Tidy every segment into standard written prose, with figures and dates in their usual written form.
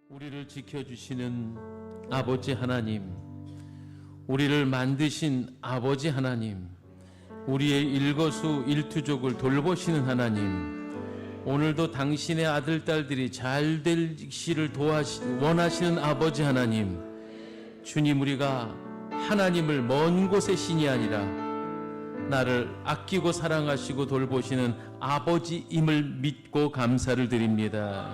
우리를 지켜주시는 아버지 하나님, 우리를 만드신 아버지 하나님, 우리의 일거수일투족을 돌보시는 하나님, 오늘도 당신의 아들, 딸들이 잘 되시를 원하시는 아버지 하나님, 주님, 우리가 하나님을 먼 곳의 신이 아니라 나를 아끼고 사랑하시고 돌보시는 아버지임을 믿고 감사를 드립니다.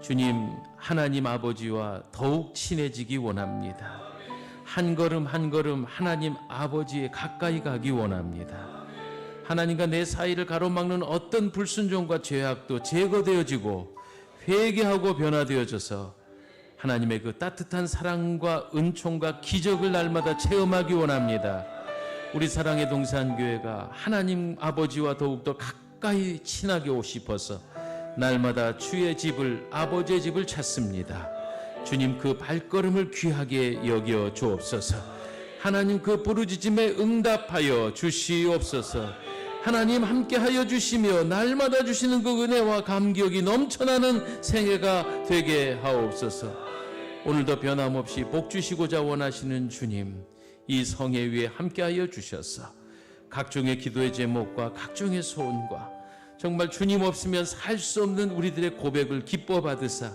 주님, 하나님 아버지와 더욱 친해지기 원합니다. 한 걸음 한 걸음 하나님 아버지에 가까이 가기 원합니다. 하나님과 내 사이를 가로막는 어떤 불순종과 죄악도 제거되어지고 회개하고 변화되어져서 하나님의 그 따뜻한 사랑과 은총과 기적을 날마다 체험하기 원합니다. 우리 사랑의 동산교회가 하나님 아버지와 더욱더 가까이 친하게 오고 싶어서 날마다 주의 집을, 아버지의 집을 찾습니다. 주님, 그 발걸음을 귀하게 여겨 주옵소서. 하나님, 그 부르짖음에 응답하여 주시옵소서. 하나님, 함께하여 주시며 날마다 주시는 그 은혜와 감격이 넘쳐나는 생애가 되게 하옵소서. 오늘도 변함없이 복 주시고자 원하시는 주님, 이 성회 위에 함께하여 주셔서 각종의 기도의 제목과 각종의 소원과 정말 주님 없으면 살 수 없는 우리들의 고백을 기뻐 받으사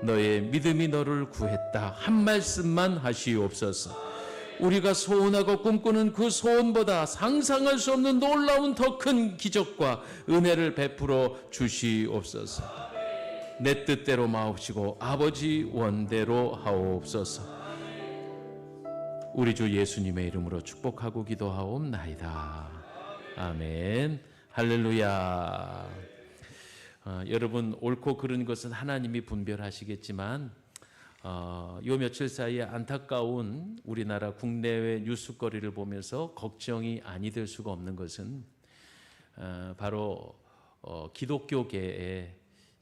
너의 믿음이 너를 구했다 한 말씀만 하시옵소서. 우리가 소원하고 꿈꾸는 그 소원보다 상상할 수 없는 놀라운 더 큰 기적과 은혜를 베풀어 주시옵소서. 내 뜻대로 마옵시고 아버지 원대로 하옵소서. 우리 주 예수님의 이름으로 축복하고 기도하옵나이다. 아멘. 할렐루야. 여러분, 옳고 그른 것은 하나님이 분별하시겠지만 요 며칠 사이에 안타까운 우리나라 국내외 뉴스거리를 보면서 걱정이 아니 될 수가 없는 것은 바로 기독교계에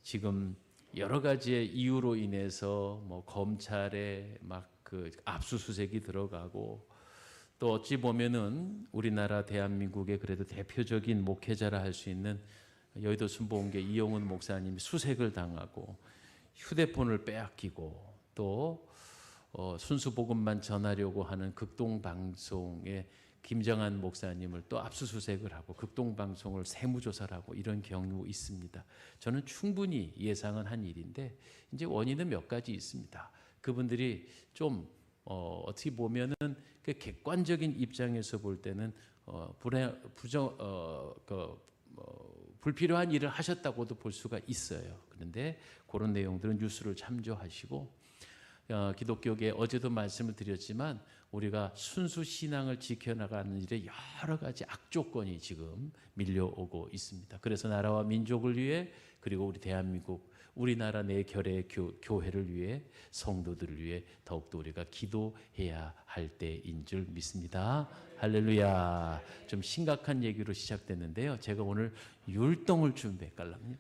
지금 여러 가지의 이유로 인해서 뭐 검찰에 막 그 압수수색이 들어가고 또 어찌 보면은 우리나라 대한민국의 그래도 대표적인 목회자라 할 수 있는 여의도 순복음교회 이용훈 목사님이 수색을 당하고 휴대폰을 빼앗기고 또 순수 복음만 전하려고 하는 극동방송의 김정한 목사님을 또 압수수색을 하고 극동방송을 세무조사를 하고 이런 경우 있습니다. 저는 충분히 예상은 한 일인데 이제 원인은 몇 가지 있습니다. 그분들이 좀 어떻게 보면은 그 객관적인 입장에서 볼 때는 불필요한 일을 하셨다고도 볼 수가 있어요. 그런데 그런 내용들은 뉴스를 참조하시고 기독교계 어제도 말씀을 드렸지만 우리가 순수 신앙을 지켜나가는 일에 여러 가지 악조건이 지금 밀려오고 있습니다. 그래서 나라와 민족을 위해 그리고 우리 대한민국 우리나라 내 결의 교회를 위해 성도들을 위해 더욱더 우리가 기도해야 할 때인 줄 믿습니다. 할렐루야. 좀 심각한 얘기로 시작됐는데요. 제가 오늘 율동을 준비했거든요.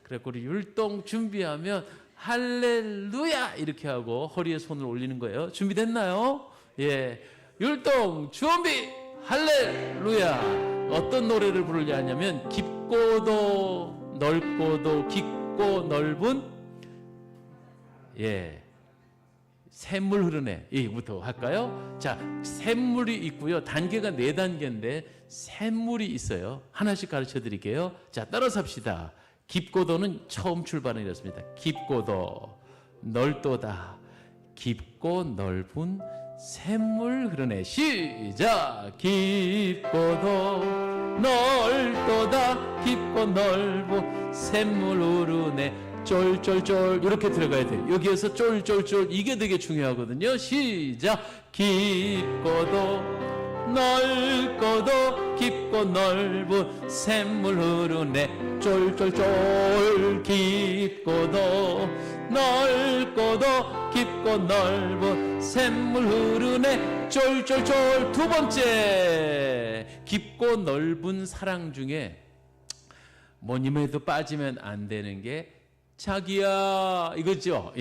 그래서 우리 율동 준비하면 할렐루야 이렇게 하고 허리에 손을 올리는 거예요. 준비됐나요? 예, 율동 준비 할렐루야. 어떤 노래를 부르려 하냐면 깊고도 넓고도 깊고 넓은 샘물 흐르네 이부터 할까요? 자, 샘물이 있고요. 단계가 4단계인데 샘물이 있어요. 하나씩 가르쳐 드릴게요. 자, 따라서 합시다. 깊고도는 처음 출발은 이렇습니다. 깊고도 넓도다 깊고 넓은 샘물 흐르네. 시작. 깊고도 넓도다 깊고 넓은 샘물 흐르네. 쫄쫄쫄 이렇게 들어가야 돼요. 여기에서 쫄쫄쫄 이게 되게 중요하거든요. 시작. 깊고도 넓고도 깊고 넓은 샘물 흐르네. 쫄쫄쫄 깊고도 넓고도 깊고 넓은 샘물 흐르네. 쫄쫄쫄. 두 번째, 깊고 넓은 사랑 중에 뭐님에도 빠지면 안 되는 게 자기야 이거죠.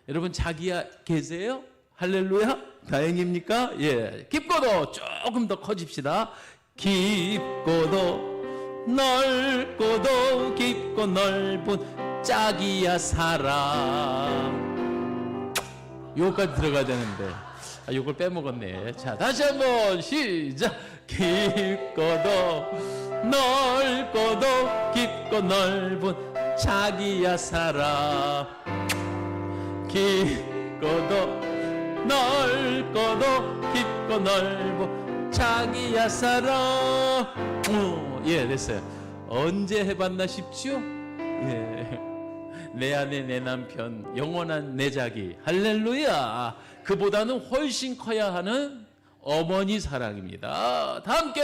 여러분 자기야 계세요? 할렐루야. 다행입니까? 깊고도 조금 더 커집시다. 깊고도 넓고도 깊고 넓은 짝이야 사랑. 요까지 들어가야 되는데 요걸 빼먹었네. 자, 다시 한번 시작. 깊고도 넓고도 깊고 넓은 자기야 사랑. 깊고도 넓고도 깊고 넓은 자기야 사랑. 예, 됐어요. 언제 해봤나 싶지요? 예. 내 아내 내 남편 영원한 내 자기 할렐루야. 그보다는 훨씬 커야 하는 어머니 사랑입니다. 다 함께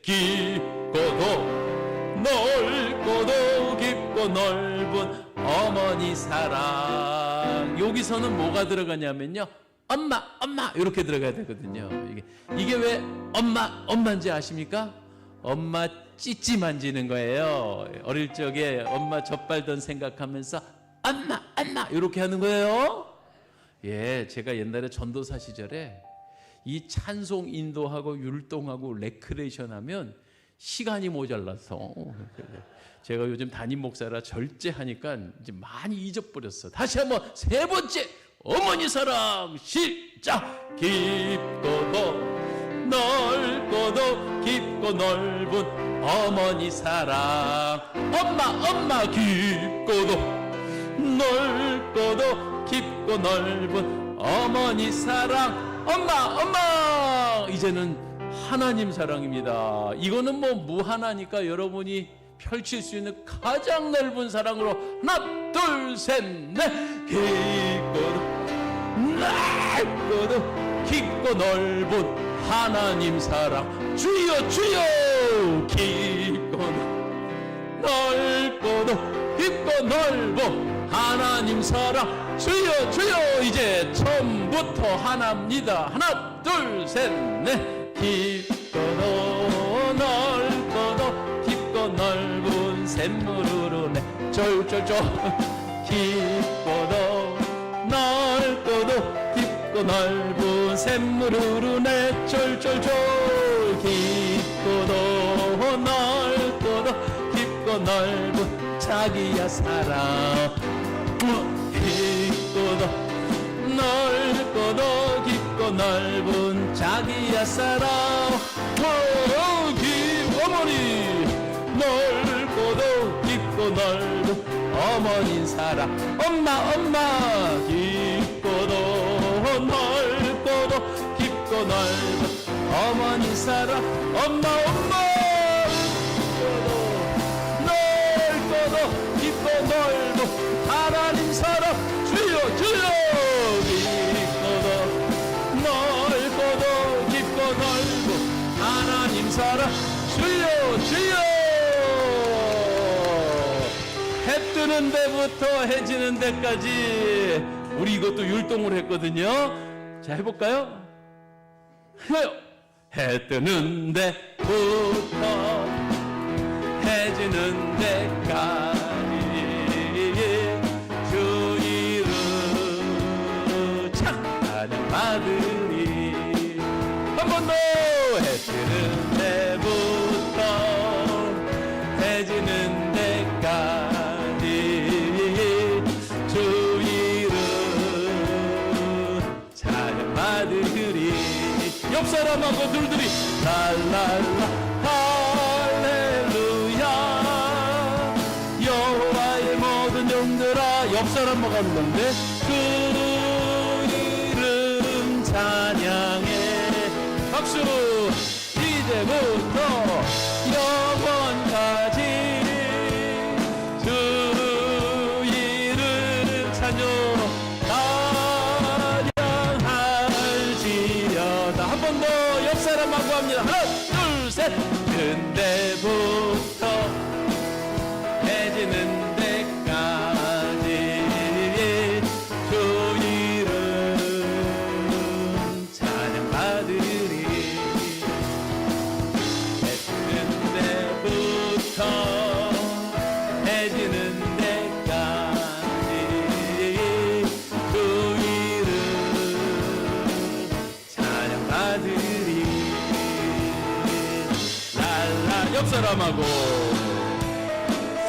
깊고도 넓고도 깊고 넓은 어머니 사랑. 여기서는 뭐가 들어가냐면요, 엄마 엄마 이렇게 들어가야 되거든요. 이게 왜 엄마인지 아십니까? 엄마 찌찌 만지는 거예요. 어릴 적에 엄마 젖발던 생각하면서 엄마 이렇게 하는 거예요. 예, 제가 옛날에 전도사 시절에 이 찬송 인도하고 율동하고 레크레이션 하면 시간이 모자라서 제가 요즘 담임 목사라 절제하니까 이제 많이 잊어버렸어. 다시 한번 세 번째 어머니 사랑 시작. 깊고도 넓고도 깊고 넓은 어머니 사랑. 엄마 깊고도 넓고도 깊고 넓은 어머니 사랑. 엄마 이제는 하나님 사랑입니다. 이거는 뭐 무한하니까 여러분이 펼칠 수 있는 가장 넓은 사랑으로 하나 둘 셋 넷. 깊고도 넓고도 깊고 넓은 하나님 사랑. 주여 주여. 깊고 넓고도 깊고 넓어 하나님 사랑. 주여 주여. 이제 처음부터 하나입니다. 하나 둘 셋 넷. 깊고도 넓고도 깊고 넓은 샘물으로 내 쫄쫄쫄. 깊고도 넓고도 깊고 넓은 샘물으로 내 쫄쫄쫄. 깊고도 넓고도 깊고 넓은 자기야 사랑. 깊고도 넓고도 깊고 넓은 자기야 사랑. 어머니 넓고도 깊고 넓은 어머니 사랑. 엄마 깊고도 넓고도 깊고 넓은 어머니 사랑. 엄마 넓고도 깊고 넓은 하나님 사랑. 주여 주여. 깊고도 넓고도 깊고 넓은 하나님 사랑. 주여 주여. 해 뜨는 데부터 해 지는 데까지 우리 이것도 율동을 했거든요. 자, 해볼까요? 해요. 해 뜨는 데부터 해 지는 데까지 주 이름 찬양받으리. 한 번 더. 해 뜨는 데부터 해 지는 데까지 주 이름 찬양받으리. 옆 사람하고 둘둘이 랄랄라 할렐루야. 여호와의 모든 영들아. 옆 사람하고 하는 건데 그 이름 찬양해. 박수. 이제부터 영원까지 주 이름 찬양할지어다. 한 번 더 옆 사람하고 합니다. 하나 둘 셋. 근데부터 해지는 데까지 주 이름 찬양받으리. 해지는 데까지 그 이름 찬양받으리. 랄라. 옆 사람하고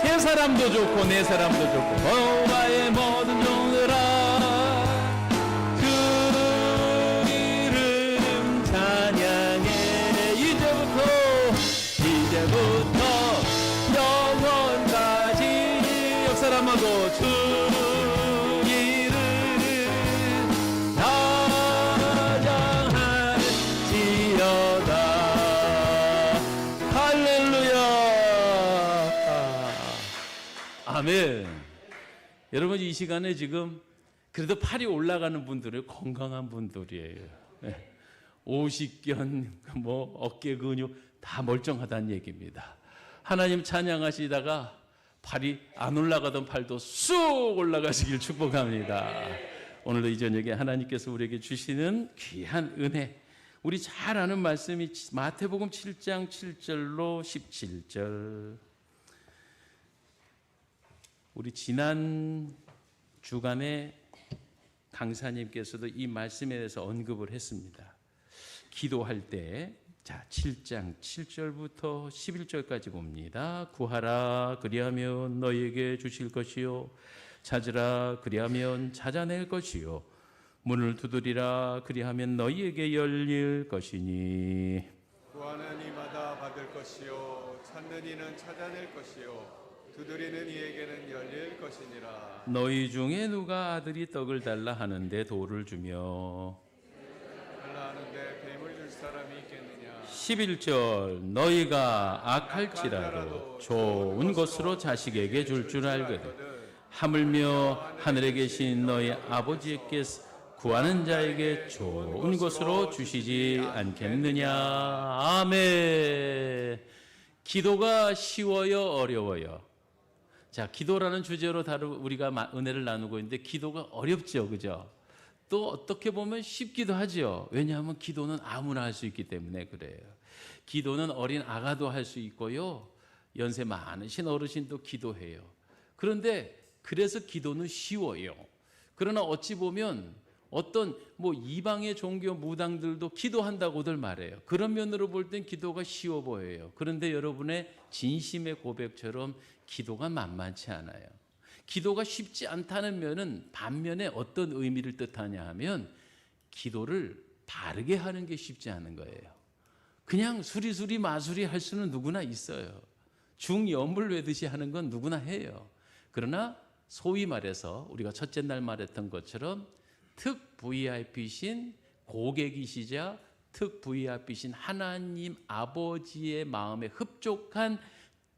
세 사람도 좋고 내 사람도 좋고 여호와의 모든 종들아 그 이름 찬양해. 이제부터 영원까지 역사람하고 주 이름 찬양할지어다. 할렐루야. 아멘. 여러분 이 시간에 지금 그래도 팔이 올라가는 분들은 건강한 분들이에요. 50견 뭐 어깨 근육 다 멀쩡하다는 얘기입니다. 하나님 찬양하시다가 팔이 안 올라가던 팔도 쑥 올라가시길 축복합니다. 오늘도 이 저녁에 하나님께서 우리에게 주시는 귀한 은혜, 우리 잘 아는 말씀이 마태복음 7장 7절로 17절. 우리 지난 주간에 강사님께서도 이 말씀에 대해서 언급을 했습니다. 기도할 때, 자, 7장 7절부터 11절까지 봅니다. 구하라 그리하면 너희에게 주실 것이요 찾으라 그리하면 찾아낼 것이요 문을 두드리라 그리하면 너희에게 열릴 것이니 구하는 이마다 받을 것이요 찾는 이는 찾아낼 것이요 두드리는 이에게는 열릴 것이니라. 너희 중에 누가 아들이 떡을 달라 하는데 돌을 주며 달라 하는데 뱀을 줄 사람이 있겠느냐. 11절 너희가 악할지라도 좋은 것으로 자식에게 줄 알거든 하물며 하늘에 계신 너희 아버지께서 구하는 자에게 좋은 것으로 주시지 않겠느냐. 아멘. 기도가 쉬워요 어려워요? 자, 기도라는 주제로 우리가 은혜를 나누고 있는데 기도가 어렵죠, 그죠? 또 어떻게 보면 쉽기도 하죠. 왜냐하면 기도는 아무나 할 수 있기 때문에 그래요. 기도는 어린 아가도 할 수 있고요, 연세 많으신 어르신도 기도해요. 그런데 그래서 기도는 쉬워요. 그러나 어찌 보면 어떤 이방의 종교 무당들도 기도한다고들 말해요. 그런 면으로 볼 땐 기도가 쉬워 보여요. 그런데 여러분의 진심의 고백처럼 기도가 만만치 않아요. 기도가 쉽지 않다는 면은 반면에 어떤 의미를 뜻하냐 하면 기도를 바르게 하는 게 쉽지 않은 거예요. 그냥 수리수리 마수리 할 수는 누구나 있어요. 중염을 외듯이 하는 건 누구나 해요. 그러나 소위 말해서 우리가 첫째 날 말했던 것처럼 특 VIP신 고객이시자 특 VIP신 하나님 아버지의 마음에 흡족한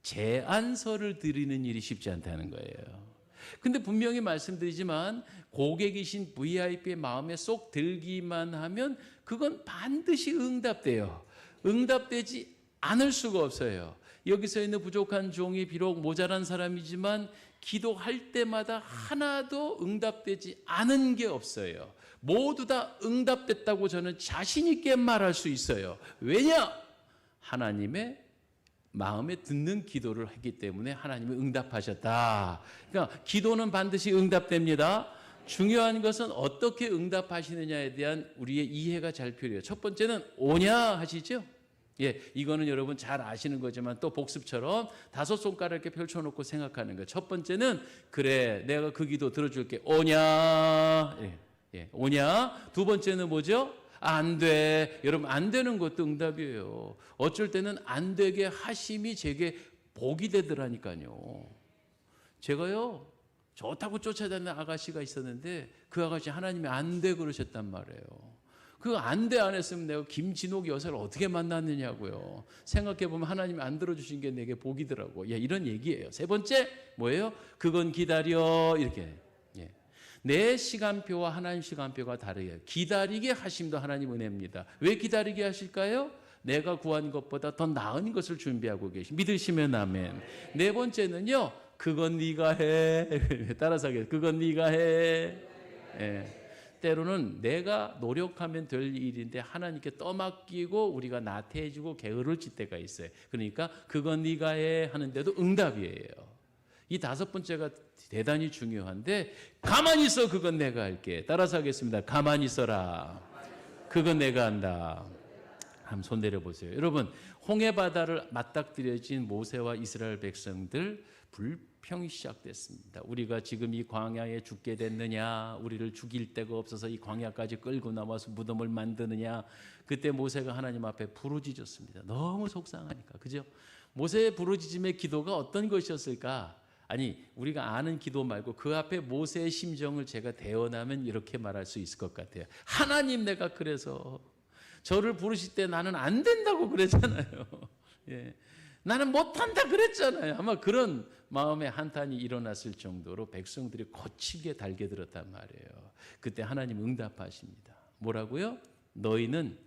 제안서를 드리는 일이 쉽지 않다는 거예요. 근데 분명히 말씀드리지만 고객이신 VIP의 마음에 쏙 들기만 하면 그건 반드시 응답돼요. 응답되지 않을 수가 없어요. 여기서 있는 부족한 종이 비록 모자란 사람이지만 기도할 때마다 하나도 응답되지 않은 게 없어요. 모두 다 응답됐다고 저는 자신 있게 말할 수 있어요. 왜냐? 하나님의 마음에 듣는 기도를 했기 때문에 하나님이 응답하셨다. 그러니까 기도는 반드시 응답됩니다. 중요한 것은 어떻게 응답하시느냐에 대한 우리의 이해가 잘 필요해요. 첫 번째는 오냐 하시죠? 예, 이거는 여러분 잘 아시는 거지만 또 복습처럼 5손가락 이렇게 펼쳐놓고 생각하는 거예요. 첫 번째는 그래, 내가 그 기도 들어줄게. 오냐? 예, 오냐? 두 번째는 뭐죠? 안 돼. 여러분, 안 되는 것도 응답이에요. 어쩔 때는 안 되게 하심이 제게 복이 되더라니까요. 제가요, 좋다고 쫓아다니는 아가씨가 있었는데 그 아가씨 하나님이 안 돼 그러셨단 말이에요. 그 안 돼 안 했으면 내가 김진옥 여사를 어떻게 만났느냐고요. 생각해보면 하나님이 안 들어주신 게 내게 복이더라고. 예, 이런 얘기예요. 세 번째 뭐예요? 그건 기다려. 이렇게. 내 시간표와 하나님 시간표가 다르게요. 기다리게 하심도 하나님 은혜입니다. 왜 기다리게 하실까요? 내가 구한 것보다 더 나은 것을 준비하고 계시. 믿으시면 아멘. 네 번째는요, 그건 네가 해. 따라서 하겠습니다. 그건 네가 해. 예. 때로는 내가 노력하면 될 일인데 하나님께 떠맡기고 우리가 나태해지고 게으를질 때가 있어요. 그러니까 그건 네가 해 하는데도 응답이에요. 이 다섯 번째가 대단히 중요한데, 가만히 있어. 그건 내가 할게. 따라서 하겠습니다. 가만히 있어라. 그건 내가 한다. 한번 손 내려보세요. 여러분, 홍해바다를 맞닥뜨려진 모세와 이스라엘 백성들 역평이 시작됐습니다. 우리가 지금 이 광야에 죽게 됐느냐, 우리를 죽일 데가 없어서 이 광야까지 끌고 나와서 무덤을 만드느냐. 그때 모세가 하나님 앞에 부르짖었습니다. 너무 속상하니까. 그죠? 모세의 부르짖음의 기도가 어떤 것이었을까? 아니, 우리가 아는 기도 말고 그 앞에 모세의 심정을 제가 대언하면 이렇게 말할 수 있을 것 같아요. 하나님, 내가 그래서 저를 부르실 때 나는 안 된다고 그랬잖아요. 예. 나는 못한다 그랬잖아요. 아마 그런 마음의 한탄이 일어났을 정도로 백성들이 거칠게 달겨들었단 말이에요. 그때 하나님 응답하십니다. 뭐라고요? 너희는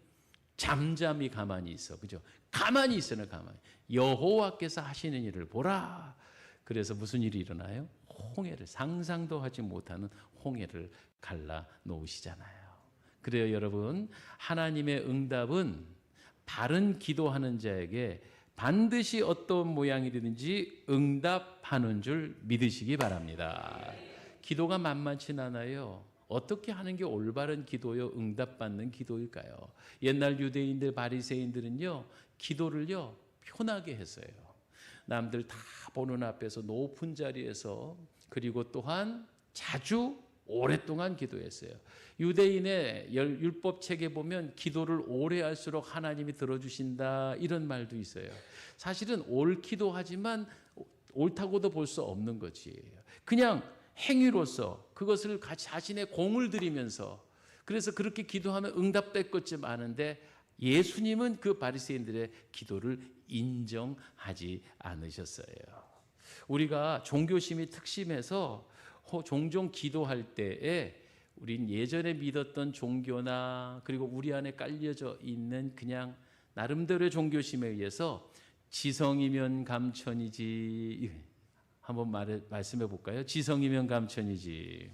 잠잠히 가만히 있어. 그죠? 가만히 있어는 가만히. 여호와께서 하시는 일을 보라. 그래서 무슨 일이 일어나요? 홍해를, 상상도 하지 못하는 홍해를 갈라 놓으시잖아요. 그래요, 여러분. 하나님의 응답은 바른 기도하는 자에게 반드시 어떤 모양이든지 응답하는 줄 믿으시기 바랍니다. 기도가 만만치 않아요. 어떻게 하는 게 올바른 기도요, 응답받는 기도일까요? 옛날 유대인들, 바리새인들은요, 기도를요 편하게 했어요. 남들 다 보는 앞에서 높은 자리에서, 그리고 또한 자주 오랫동안 기도했어요. 유대인의 율법책에 보면 기도를 오래 할수록 하나님이 들어주신다, 이런 말도 있어요. 사실은 옳기도 하지만 옳다고도 볼 수 없는 거지. 그냥 행위로서 그것을 자신의 공을 들이면서, 그래서 그렇게 기도하면 응답될 것이 많은데 예수님은 그 바리새인들의 기도를 인정하지 않으셨어요. 우리가 종교심이 특심해서 종종 기도할 때에 우린 예전에 믿었던 종교나 그리고 우리 안에 깔려져 있는 그냥 나름대로의 종교심에 의해서 지성이면 감천이지, 한번 말씀해 볼까요? 지성이면 감천이지.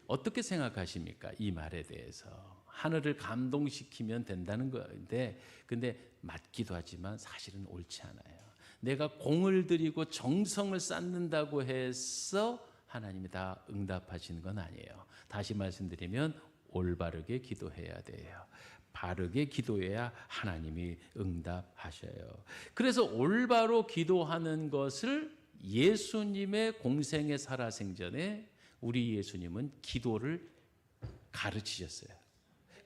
어떻게 생각하십니까? 이 말에 대해서. 하늘을 감동시키면 된다는 건데, 근데 맞기도 하지만 사실은 옳지 않아요. 내가 공을 들이고 정성을 쌓는다고 해서 하나님이 다 응답하시는 건 아니에요. 다시 말씀드리면 올바르게 기도해야 돼요. 바르게 기도해야 하나님이 응답하셔요. 그래서 올바로 기도하는 것을 예수님의 공생의 살아생전에 우리 예수님은 기도를 가르치셨어요.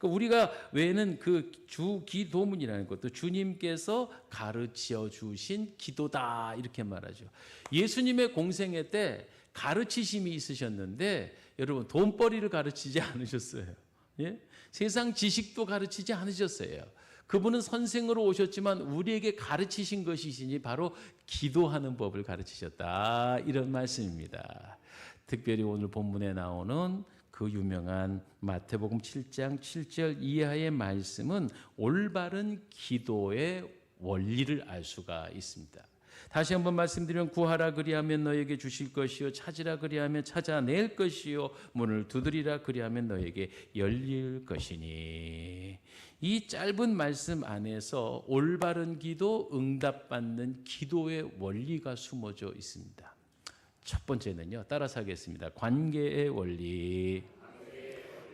우리가 외에는 그 주기도문이라는 것도 주님께서 가르쳐 주신 기도다, 이렇게 말하죠. 예수님의 공생애 때 가르치심이 있으셨는데, 여러분 돈벌이를 가르치지 않으셨어요. 예? 세상 지식도 가르치지 않으셨어요. 그분은 선생으로 오셨지만 우리에게 가르치신 것이시니 바로 기도하는 법을 가르치셨다, 이런 말씀입니다. 특별히 오늘 본문에 나오는 그 유명한 마태복음 7장 7절 이하의 말씀은 올바른 기도의 원리를 알 수가 있습니다. 다시 한번 말씀드리면, 구하라 그리하면 너에게 주실 것이요, 찾으라 그리하면 찾아낼 것이요, 문을 두드리라 그리하면 너에게 열릴 것이니. 이 짧은 말씀 안에서 올바른 기도, 응답받는 기도의 원리가 숨어져 있습니다. 첫 번째는요, 따라서 하겠습니다. 관계의 원리.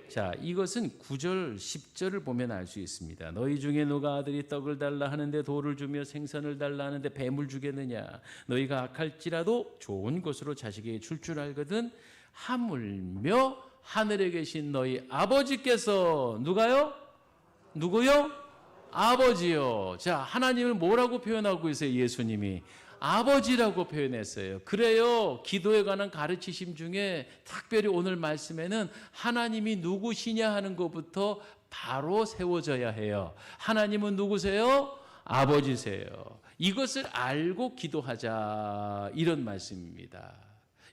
자, 이것은 9절, 10절을 보면 알 수 있습니다. 너희 중에 누가 아들이 떡을 달라 하는데 돌을 주며 생선을 달라 하는데 뱀을 주겠느냐? 너희가 악할지라도 좋은 것으로 자식에게 줄 줄 알거든. 하물며 하늘에 계신 너희 아버지께서, 누가요? 누구요? 아버지요. 자, 하나님을 뭐라고 표현하고 있어요? 예수님이 아버지라고 표현했어요. 그래요, 기도에 관한 가르치심 중에 특별히 오늘 말씀에는 하나님이 누구시냐 하는 것부터 바로 세워져야 해요. 하나님은 누구세요? 아버지세요. 이것을 알고 기도하자, 이런 말씀입니다.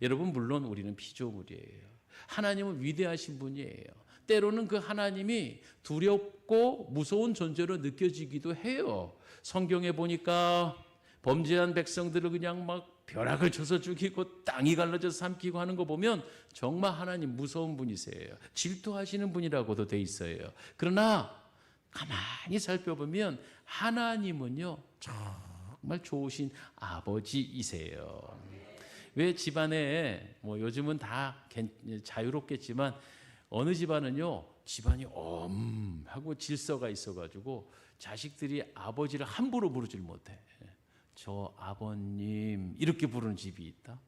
여러분, 물론 우리는 피조물이에요. 하나님은 위대하신 분이에요. 때로는 그 하나님이 두렵고 무서운 존재로 느껴지기도 해요. 성경에 보니까 범죄한 백성들을 그냥 막 벼락을 쳐서 죽이고 땅이 갈라져서 삼키고 하는 거 보면 정말 하나님 무서운 분이세요. 질투하시는 분이라고도 돼 있어요. 그러나 가만히 살펴보면 하나님은요, 정말 좋으신 아버지이세요. 왜 집안에, 뭐 요즘은 다 자유롭겠지만 어느 집안은요, 집안이 엄하고 질서가 있어가지고 자식들이 아버지를 함부로 부르질 못해. 저 아버님 이렇게 부르는 집이 있다.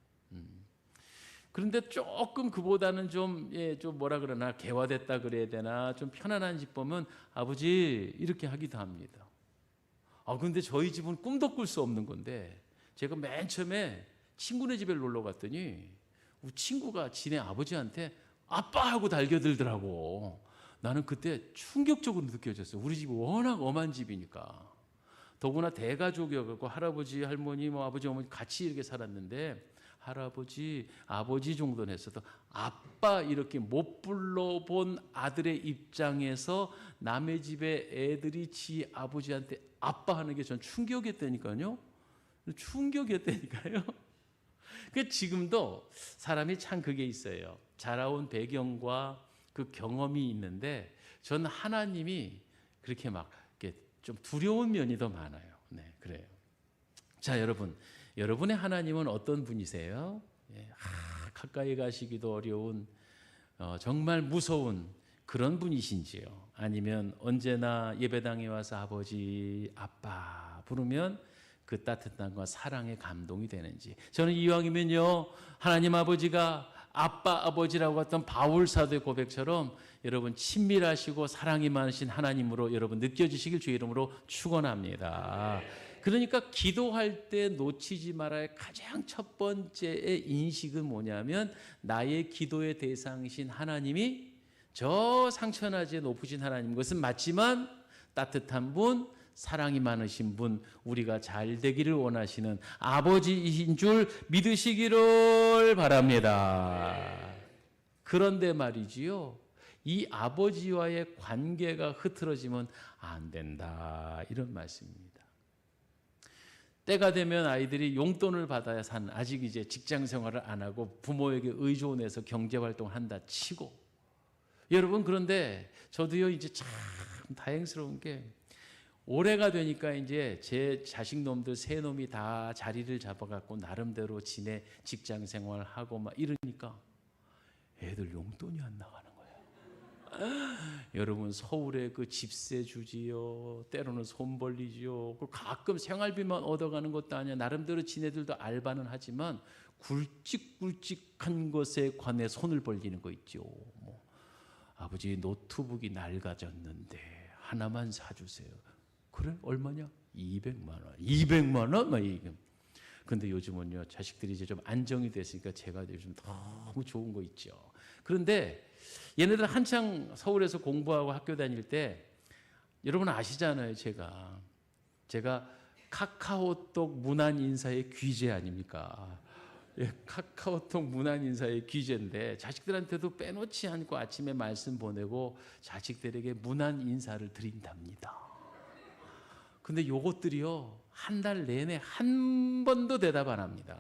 그런데 조금 그보다는 좀, 좀 뭐라 그러나 개화됐다 그래야 되나 좀 편안한 집 보면 아버지 이렇게 하기도 합니다. 근데 저희 집은 꿈도 꿀 수 없는 건데 제가 맨 처음에 친구네 집에 놀러 갔더니 우리 친구가 지네 아버지한테 아빠 하고 달겨들더라고. 나는 그때 충격적으로 느껴졌어요. 우리 집이 워낙 엄한 집이니까. 더구나 대가족이어갖고 할아버지, 할머니, 뭐 아버지, 어머니 같이 이렇게 살았는데 할아버지, 아버지 정도는 했어도 아빠 이렇게 못 불러본 아들의 입장에서 남의 집에 애들이 지 아버지한테 아빠 하는 게 전 충격이었다니까요. 충격이었다니까요. 그 지금도 사람이 참 그게 있어요. 자라온 배경과 그 경험이 있는데 전 하나님이 그렇게 막 이렇게 좀 두려운 면이 더 많아요. 네, 그래요. 자, 여러분의 하나님은 어떤 분이세요? 가까이 가시기도 어려운 정말 무서운 그런 분이신지요? 아니면 언제나 예배당에 와서 아버지, 아빠 부르면 그 따뜻함과 사랑의 감동이 되는지. 저는 이왕이면요 하나님 아버지가 아빠 아버지라고 했던 바울 사도의 고백처럼 여러분 친밀하시고 사랑이 많으신 하나님으로 여러분 느껴지시길 주의 이름으로 축원합니다. 그러니까 기도할 때 놓치지 말아야 할 가장 첫 번째의 인식은 뭐냐면 나의 기도의 대상이신 하나님이 저 상천하지에 높으신 하나님, 그것은 맞지만 따뜻한 분, 사랑이 많으신 분, 우리가 잘 되기를 원하시는 아버지이신 줄 믿으시기를 바랍니다. 그런데 말이지요, 이 아버지와의 관계가 흐트러지면 안 된다, 이런 말씀입니다. 때가 되면 아이들이 용돈을 받아야 사는, 아직 이제 직장 생활을 안 하고 부모에게 의존해서 경제 활동을 한다 치고, 여러분 그런데 저도요 이제 참 다행스러운 게 올해가 되니까 이제 제 자식 놈들 세 놈이 다 자리를 잡아갖고 나름대로 지내 직장 생활하고 막 이러니까 애들 용돈이 안 나가는 거예요. 여러분 서울에 그 집세 주지요, 때로는 손 벌리지요. 가끔 생활비만 얻어가는 것도 아니야. 나름대로 지네들도 알바는 하지만 굵직굵직한 것에 관해 손을 벌리는 거 있죠. 뭐 아버지 노트북이 낡아졌는데 하나만 사주세요. 그래? 얼마냐? 200만 원. 200만 원? 막 이게. 근데 요즘은요 자식들이 이제 좀 안정이 됐으니까 제가 요즘 너무 좋은 거 있죠. 그런데 얘네들 한창 서울에서 공부하고 학교 다닐 때 여러분 아시잖아요. 제가 카카오톡 문안 인사의 귀재 아닙니까? 예, 카카오톡 문안 인사의 귀재인데 자식들한테도 빼놓지 않고 아침에 말씀 보내고 자식들에게 문안 인사를 드린답니다. 근데 요것들이요 한 달 내내 한 번도 대답 안 합니다.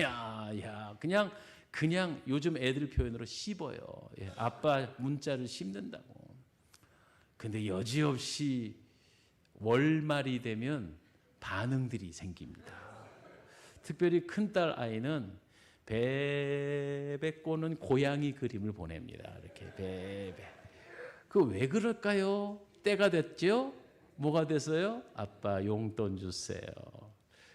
야, 그냥 요즘 애들 표현으로 씹어요. 예, 아빠 문자를 씹는다고. 근데 여지없이 월말이 되면 반응들이 생깁니다. 특별히 큰딸 아이는 베베 꼬는 고양이 그림을 보냅니다. 이렇게 베베. 그 왜 그럴까요? 때가 됐죠? 뭐가 됐어요? 아빠 용돈 주세요.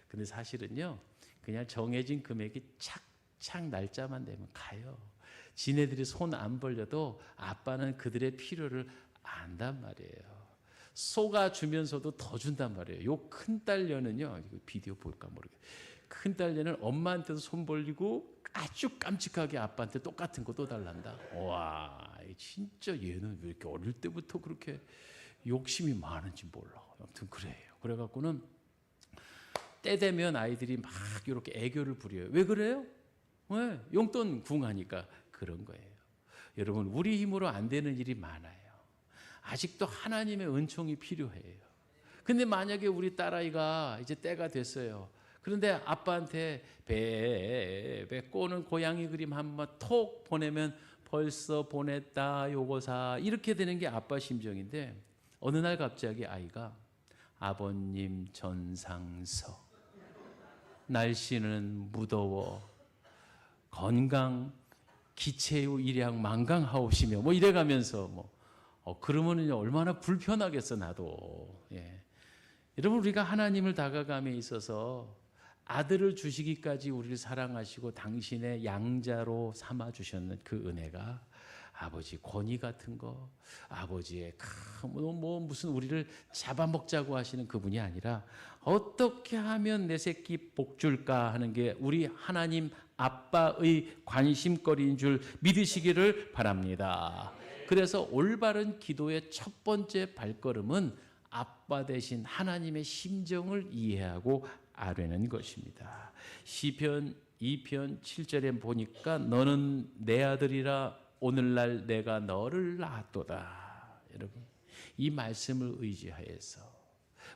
근데 사실은요, 그냥 정해진 금액이 착착 날짜만 되면 가요. 지네들이 손 안 벌려도 아빠는 그들의 필요를 안단 말이에요. 쏘가주면서도 더 준단 말이에요. 요 큰딸녀는요, 이거 비디오 볼까 모르겠어요. 큰딸녀는 엄마한테도 손 벌리고 아주 깜찍하게 아빠한테 똑같은 거 또 달란다. 와, 진짜 얘는 왜 이렇게 어릴 때부터 그렇게 욕심이 많은지 몰라. 아무튼 그래요. 그래갖고는 때 되면 아이들이 막 이렇게 애교를 부려요. 왜 그래요? 왜? 용돈 궁하니까 그런 거예요. 여러분 우리 힘으로 안 되는 일이 많아요. 아직도 하나님의 은총이 필요해요. 근데 만약에 우리 딸아이가 이제 때가 됐어요. 그런데 아빠한테 베베 꼬는 고양이 그림 한번 톡 보내면 벌써 보냈다 요거 사 이렇게 되는 게 아빠 심정인데 어느 날 갑자기 아이가 아버님 전상서 날씨는 무더워 건강 기체유 일양 만강하옵시며 뭐 이래가면서 뭐 그러면은 얼마나 불편하겠어 나도. 예. 여러분, 우리가 하나님을 다가감에 있어서 아들을 주시기까지 우리를 사랑하시고 당신의 양자로 삼아 주셨는 그 은혜가 아버지 권위 같은 거, 아버지의 무슨 우리를 잡아먹자고 하시는 그분이 아니라 어떻게 하면 내 새끼 복 줄까 하는 게 우리 하나님 아빠의 관심거리인 줄 믿으시기를 바랍니다. 그래서 올바른 기도의 첫 번째 발걸음은 아빠 되신 하나님의 심정을 이해하고 아뢰는 것입니다. 시편 2편 7절에 보니까 너는 내 아들이라 오늘날 내가 너를 낳았도다. 여러분, 이 말씀을 의지하여서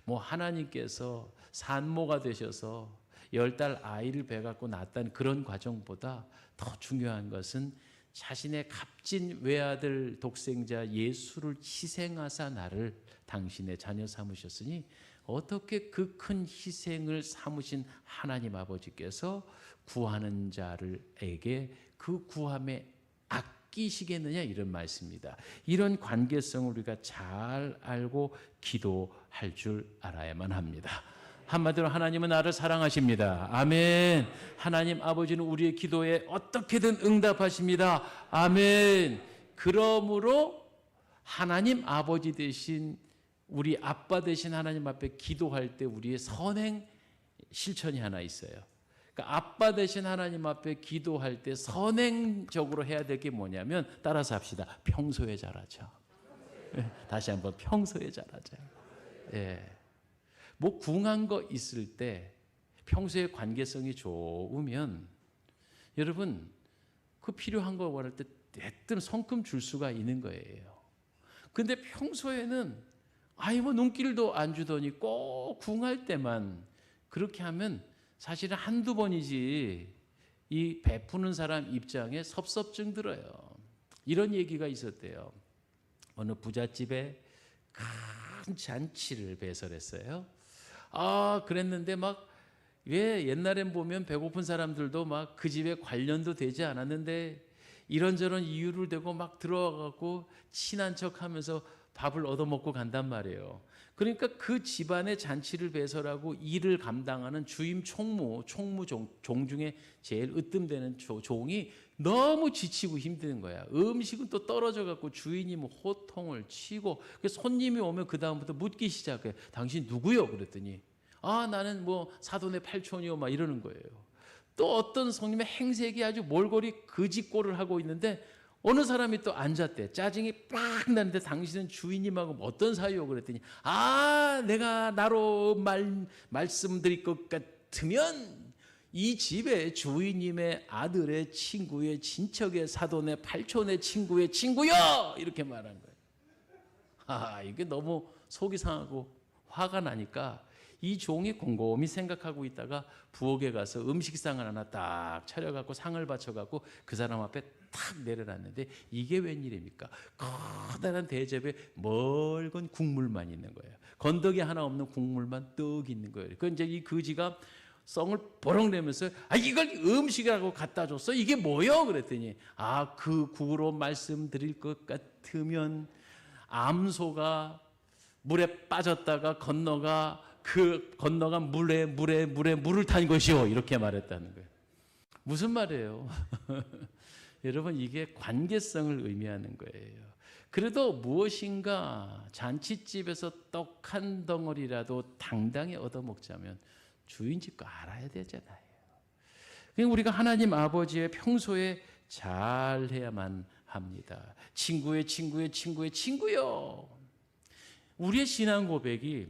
하나님께서 산모가 되셔서 10달 아이를 배갖고 낳았다는 그런 과정보다 더 중요한 것은 자신의 값진 외아들 독생자 예수를 희생하사 나를 당신의 자녀 삼으셨으니 어떻게 그 큰 희생을 삼으신 하나님 아버지께서 구하는 자들에게 그 구함에 아끼시겠느냐, 이런 말씀입니다. 이런 관계성을 우리가 잘 알고 기도할 줄 알아야만 합니다. 한마디로 하나님은 나를 사랑하십니다. 아멘. 하나님 아버지는 우리의 기도에 어떻게든 응답하십니다. 아멘. 그러므로 하나님 아버지 되신 우리 아빠 되신 하나님 앞에 기도할 때 우리의 선행 실천이 하나 있어요. 그러니까 아빠 되신 하나님 앞에 기도할 때 선행적으로 해야 될 게 뭐냐면, 따라서 합시다. 평소에 잘하자. 다시 한번, 평소에 잘하자. 궁한 거 있을 때 평소에 관계성이 좋으면 여러분 그 필요한 거 원할 때 대뜸 성금 줄 수가 있는 거예요. 근데 평소에는 눈길도 안 주더니 꼭 궁할 때만 그렇게 하면 사실은 한두 번이지 이 베푸는 사람 입장에 섭섭증 들어요. 이런 얘기가 있었대요. 어느 부잣집에 큰 잔치를 배설했어요. 그랬는데 왜 옛날엔 보면 배고픈 사람들도 그 집에 관련도 되지 않았는데 이런저런 이유를 대고 들어와갖고 친한 척 하면서 밥을 얻어먹고 간단 말이에요. 그러니까 그 집안의 잔치를 배설하고 일을 감당하는 주임 총무 종 중에 제일 으뜸되는 종이 너무 지치고 힘든 거야. 음식은 또 떨어져갖고 주인이 호통을 치고, 손님이 오면 그 다음부터 묻기 시작해. 당신 누구요? 그랬더니 나는 사돈의 팔촌이요 이러는 거예요. 또 어떤 손님의 행색이 아주 몰골이 거짓골을 하고 있는데 어느 사람이 또 앉았대. 짜증이 빡 나는데 당신은 주인님하고 어떤 사이요? 그랬더니 내가 나로 말씀드릴 것 같으면 이 집에 주인님의 아들의 친구의 친척의 사돈의 팔촌의 친구의 친구요! 이렇게 말한 거예요. 이게 너무 속이 상하고 화가 나니까 이 종이 곰곰이 생각하고 있다가 부엌에 가서 음식상을 하나 딱 차려갖고 상을 받쳐갖고 그 사람 앞에 탁 내려놨는데 이게 웬일입니까? 커다란 대접에 멀건 국물만 있는 거예요. 건더기 하나 없는 국물만 떡 있는 거예요. 그 이제 이 거지가 썽을 보렁 내면서 이걸 음식이라고 갖다 줬어? 이게 뭐요? 그랬더니 그 구로 말씀드릴 것 같으면 암소가 물에 빠졌다가 건너간 물을 탄 것이요. 이렇게 말했다는 거예요. 무슨 말이에요? 여러분, 이게 관계성을 의미하는 거예요. 그래도 무엇인가 잔치집에서 떡 한 덩어리라도 당당히 얻어먹자면 주인집 거 알아야 되잖아요. 그러니까 우리가 하나님 아버지의 평소에 잘해야만 합니다. 친구의 친구요. 우리의 신앙 고백이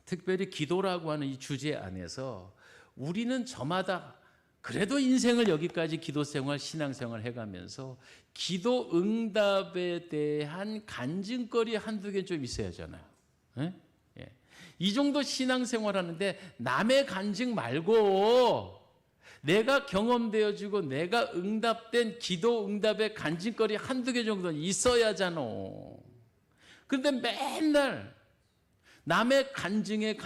특별히 기도라고 하는 이 주제 안에서 우리는 저마다 그래도 인생을 여기까지 기도 생활, 신앙 생활 해가면서 기도 응답에 대한 간증거리 한두 개 좀 있어야 하잖아요. 이 정도 신앙 생활 하는데 남의 간증 말고 내가 경험되어지고 내가 응답된 기도 응답의 간증거리 한두 개 정도는 있어야 하잖아. 그런데 맨날 남의 간증만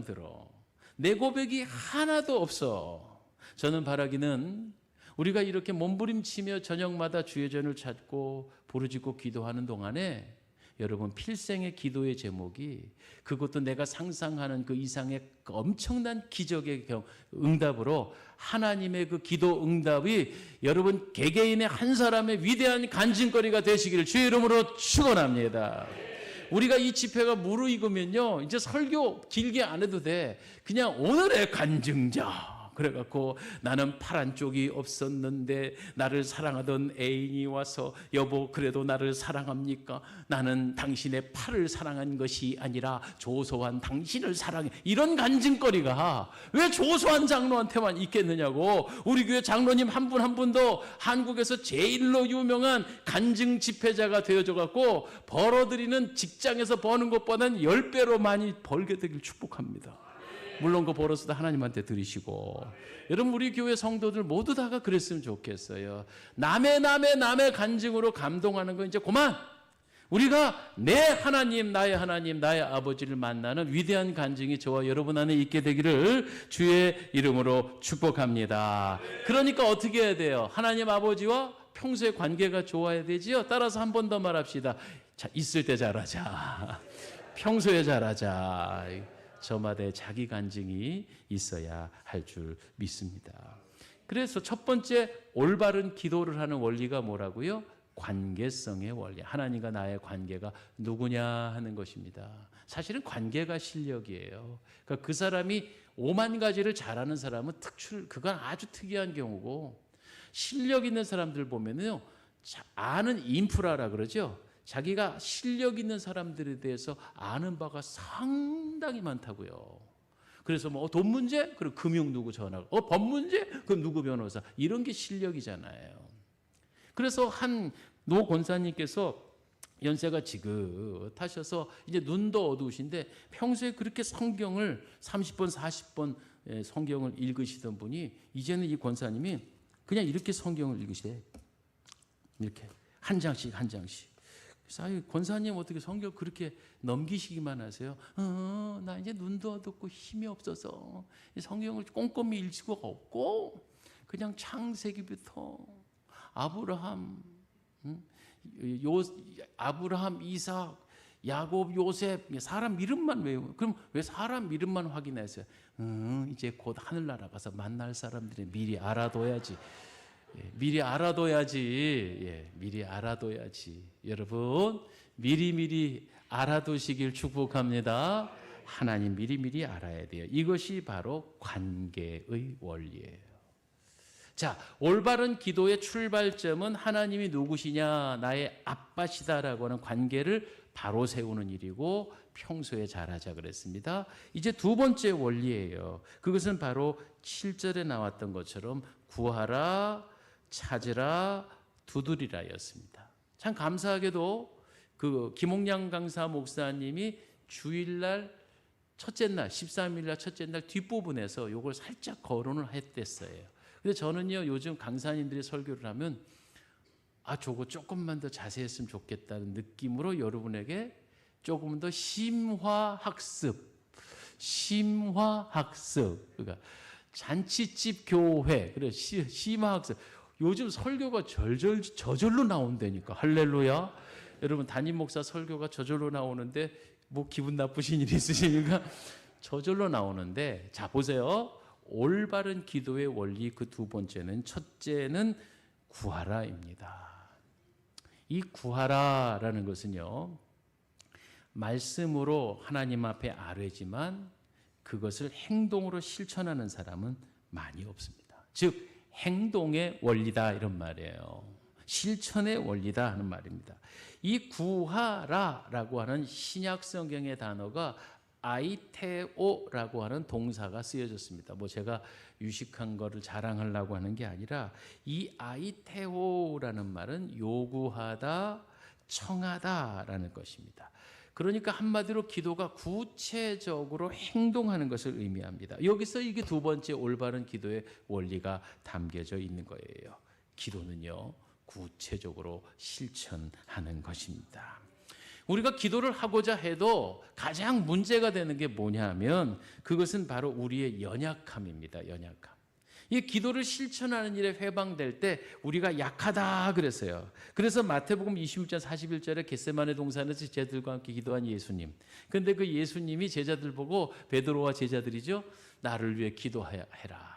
들어. 내 고백이 하나도 없어. 저는 바라기는 우리가 이렇게 몸부림치며 저녁마다 주의 전을 찾고 부르짖고 기도하는 동안에 여러분 필생의 기도의 제목이 그것도 내가 상상하는 그 이상의 그 엄청난 기적의 응답으로 하나님의 그 기도 응답이 여러분 개개인의 한 사람의 위대한 간증거리가 되시기를 주의 이름으로 축원합니다. 우리가 이 집회가 무르익으면요 이제 설교 길게 안 해도 돼. 그냥 오늘의 간증자 그래갖고 나는 파란 쪽이 없었는데 나를 사랑하던 애인이 와서 여보 그래도 나를 사랑합니까? 나는 당신의 팔을 사랑한 것이 아니라 조소한 당신을 사랑해. 이런 간증거리가 왜 조소한 장로한테만 있겠느냐고. 우리 교회 장로님 한 분 한 분도 한국에서 제일로 유명한 간증 집회자가 되어져갖고 벌어들이는 직장에서 버는 것보다는 10배로 많이 벌게 되길 축복합니다. 물론 그 벌어서도 하나님한테 드리시고. 여러분 우리 교회 성도들 모두 다가 그랬으면 좋겠어요. 남의 간증으로 감동하는 건 이제 그만. 우리가 내 하나님 나의 하나님 나의 아버지를 만나는 위대한 간증이 저와 여러분 안에 있게 되기를 주의 이름으로 축복합니다. 그러니까 어떻게 해야 돼요? 하나님 아버지와 평소에 관계가 좋아야 되지요. 따라서 한 번 더 말합시다. 자, 있을 때 잘하자. 평소에 잘하자. 저마다의 자기 간증이 있어야 할 줄 믿습니다. 그래서 첫 번째 올바른 기도를 하는 원리가 뭐라고요? 관계성의 원리. 하나님과 나의 관계가 누구냐 하는 것입니다. 사실은 관계가 실력이에요. 그러니까 그 사람이 5만 가지를 잘하는 사람은 그건 아주 특이한 경우고, 실력 있는 사람들 보면요 아는 인프라라 그러죠. 자기가 실력 있는 사람들에 대해서 아는 바가 상당히 많다고요. 그래서 뭐 돈 문제? 그럼 금융 누구 전화. 법 문제? 그럼 누구 변호사. 이런 게 실력이잖아요. 그래서 한 노 권사님께서 연세가 지긋하셔서 이제 눈도 어두우신데 평소에 그렇게 성경을 30번 40번 성경을 읽으시던 분이 이제는 이 권사님이 그냥 이렇게 성경을 읽으시대. 이렇게 한 장씩 한 장씩. 그래서 권사님 어떻게 성경 그렇게 넘기시기만 하세요? 나 이제 눈도 어둡고 힘이 없어서 성경을 꼼꼼히 읽을 수가 없고 그냥 창세기부터 아브라함, 이삭, 야곱, 요셉 사람 이름만 외우고 그럼 왜 사람 이름만 확인했어요? 이제 곧 하늘나라 가서 만날 사람들이 미리 알아둬야지. 미리 알아둬야지. 여러분 미리 알아두시길 축복합니다. 하나님 미리 알아야 돼요. 이것이 바로 관계의 원리예요. 자, 올바른 기도의 출발점은 하나님이 누구시냐, 나의 아빠시다라고 하는 관계를 바로 세우는 일이고 평소에 잘하자 그랬습니다. 이제 두 번째 원리예요. 그것은 바로 7절에 나왔던 것처럼 구하라, 찾으라, 두드리라였습니다. 참 감사하게도 그 김홍량 강사 목사님이 주일날 첫째 날 13일날 첫째 날 뒷부분에서 이걸 살짝 거론을 했댔어요. 근데 저는요 요즘 강사님들이 설교를 하면 저거 조금만 더 자세히 했으면 좋겠다는 느낌으로 여러분에게 조금 더 심화학습 그러니까 잔치집 교회 그래 심화학습. 요즘 설교가 저절로 나온다니까. 할렐루야. 여러분 담임 목사 설교가 저절로 나오는데 뭐 기분 나쁘신 일이 있으시니까 저절로 나오는데, 자 보세요. 올바른 기도의 원리 그 두 번째는, 첫째는 구하라입니다. 이 구하라라는 것은요 말씀으로 하나님 앞에 아뢰지만 그것을 행동으로 실천하는 사람은 많이 없습니다. 즉 행동의 원리다 이런 말이에요. 실천의 원리다 하는 말입니다. 이 구하라라고 하는 신약 성경의 단어가 아이테오라고 하는 동사가 쓰여졌습니다. 뭐 제가 유식한 거를 자랑하려고 하는 게 아니라 이 아이테오라는 말은 요구하다, 청하다라는 것입니다. 그러니까 한마디로 기도가 구체적으로 행동하는 것을 의미합니다. 여기서 이게 두 번째 올바른 기도의 원리가 담겨져 있는 거예요. 기도는요 구체적으로 실천하는 것입니다. 우리가 기도를 하고자 해도 가장 문제가 되는 게 뭐냐 하면 그것은 바로 우리의 연약함입니다. 연약함. 이 기도를 실천하는 일에 회방될 때 우리가 약하다 그랬어요. 그래서 마태복음 26장 41절에 겟세마네 동산에서 제자들과 함께 기도한 예수님. 그런데 그 예수님이 제자들 보고, 베드로와 제자들이죠, 나를 위해 기도해라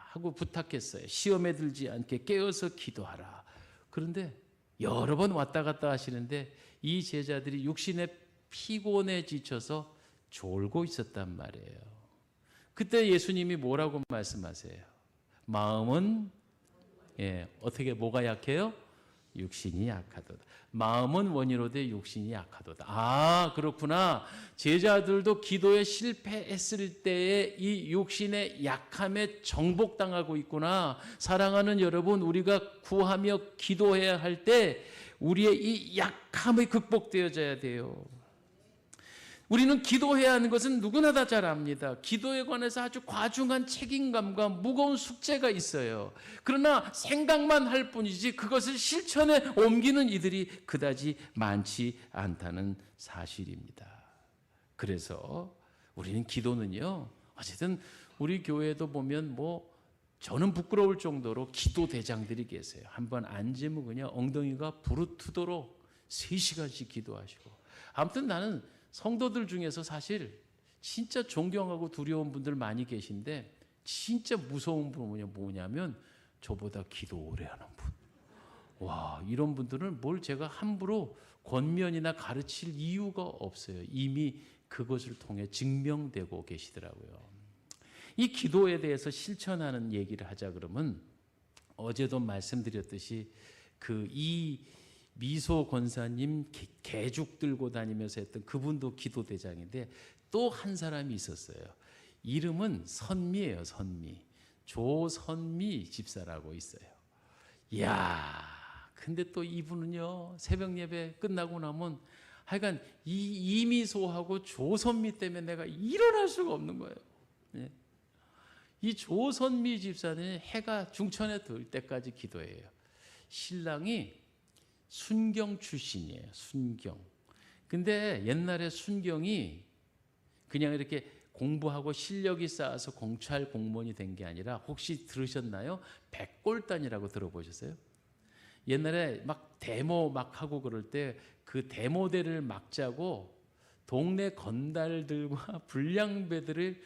하고 부탁했어요. 시험에 들지 않게 깨어서 기도하라. 그런데 여러 번 왔다 갔다 하시는데 이 제자들이 육신의 피곤에 지쳐서 졸고 있었단 말이에요. 그때 예수님이 뭐라고 말씀하세요? 마음은 어떻게 뭐가 약해요? 육신이 약하도다. 마음은 원이로되 육신이 약하도다. 아, 그렇구나. 제자들도 기도에 실패했을 때에 이 육신의 약함에 정복당하고 있구나. 사랑하는 여러분, 우리가 구하며 기도해야 할 때 우리의 이 약함이 극복되어져야 돼요. 우리는 기도해야 하는 것은 누구나 다 잘 압니다. 기도에 관해서 아주 과중한 책임감과 무거운 숙제가 있어요. 그러나 생각만 할 뿐이지 그것을 실천에 옮기는 이들이 그다지 많지 않다는 사실입니다. 그래서 우리는 기도는요, 어쨌든 우리 교회도 보면 저는 부끄러울 정도로 기도 대장들이 계세요. 한번 앉으면 그냥 엉덩이가 부르트도록 3시간씩 기도하시고. 아무튼 나는 성도들 중에서 사실 진짜 존경하고 두려운 분들 많이 계신데, 진짜 무서운 분은 뭐냐면 저보다 기도 오래 하는 분. 와, 이런 분들은 뭘 제가 함부로 권면이나 가르칠 이유가 없어요. 이미 그것을 통해 증명되고 계시더라고요. 이 기도에 대해서 실천하는 얘기를 하자 그러면, 어제도 말씀드렸듯이 이 미소 권사님 개죽 들고 다니면서 했던 그분도 기도 대장인데, 또 한 사람이 있었어요. 이름은 선미예요. 선미. 조선미 집사라고 있어요. 이야, 근데 또 이분은요, 새벽 예배 끝나고 나면 하여간 이 이미소하고 조선미 때문에 내가 일어날 수가 없는 거예요. 이 조선미 집사는 해가 중천에 들 때까지 기도해요. 신랑이 순경 출신이에요. 순경. 근데 옛날에 순경이 그냥 이렇게 공부하고 실력이 쌓아서 공찰 공무원이 된 게 아니라, 혹시 들으셨나요? 백골단이라고 들어보셨어요? 옛날에 막 데모 막 하고 그럴 때 그 데모대를 막자고 동네 건달들과 불량배들을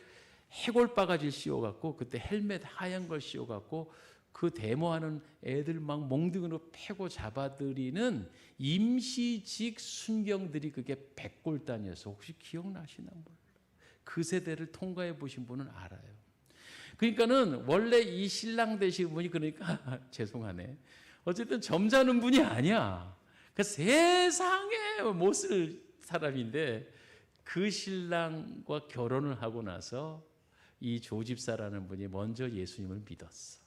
해골바가지를 씌워갖고, 그때 헬멧 하얀 걸 씌워갖고 그 데모하는 애들 막 몽둥이로 패고 잡아들이는 임시직 순경들이, 그게 백골단이어서, 혹시 기억나시나 몰라요. 그 세대를 통과해 보신 분은 알아요. 그러니까는 원래 이 신랑 되신 분이, 그러니까 죄송하네, 어쨌든 점잖은 분이 아니야. 그 세상에 못 쓸 사람인데, 그 신랑과 결혼을 하고 나서 이 조집사라는 분이 먼저 예수님을 믿었어.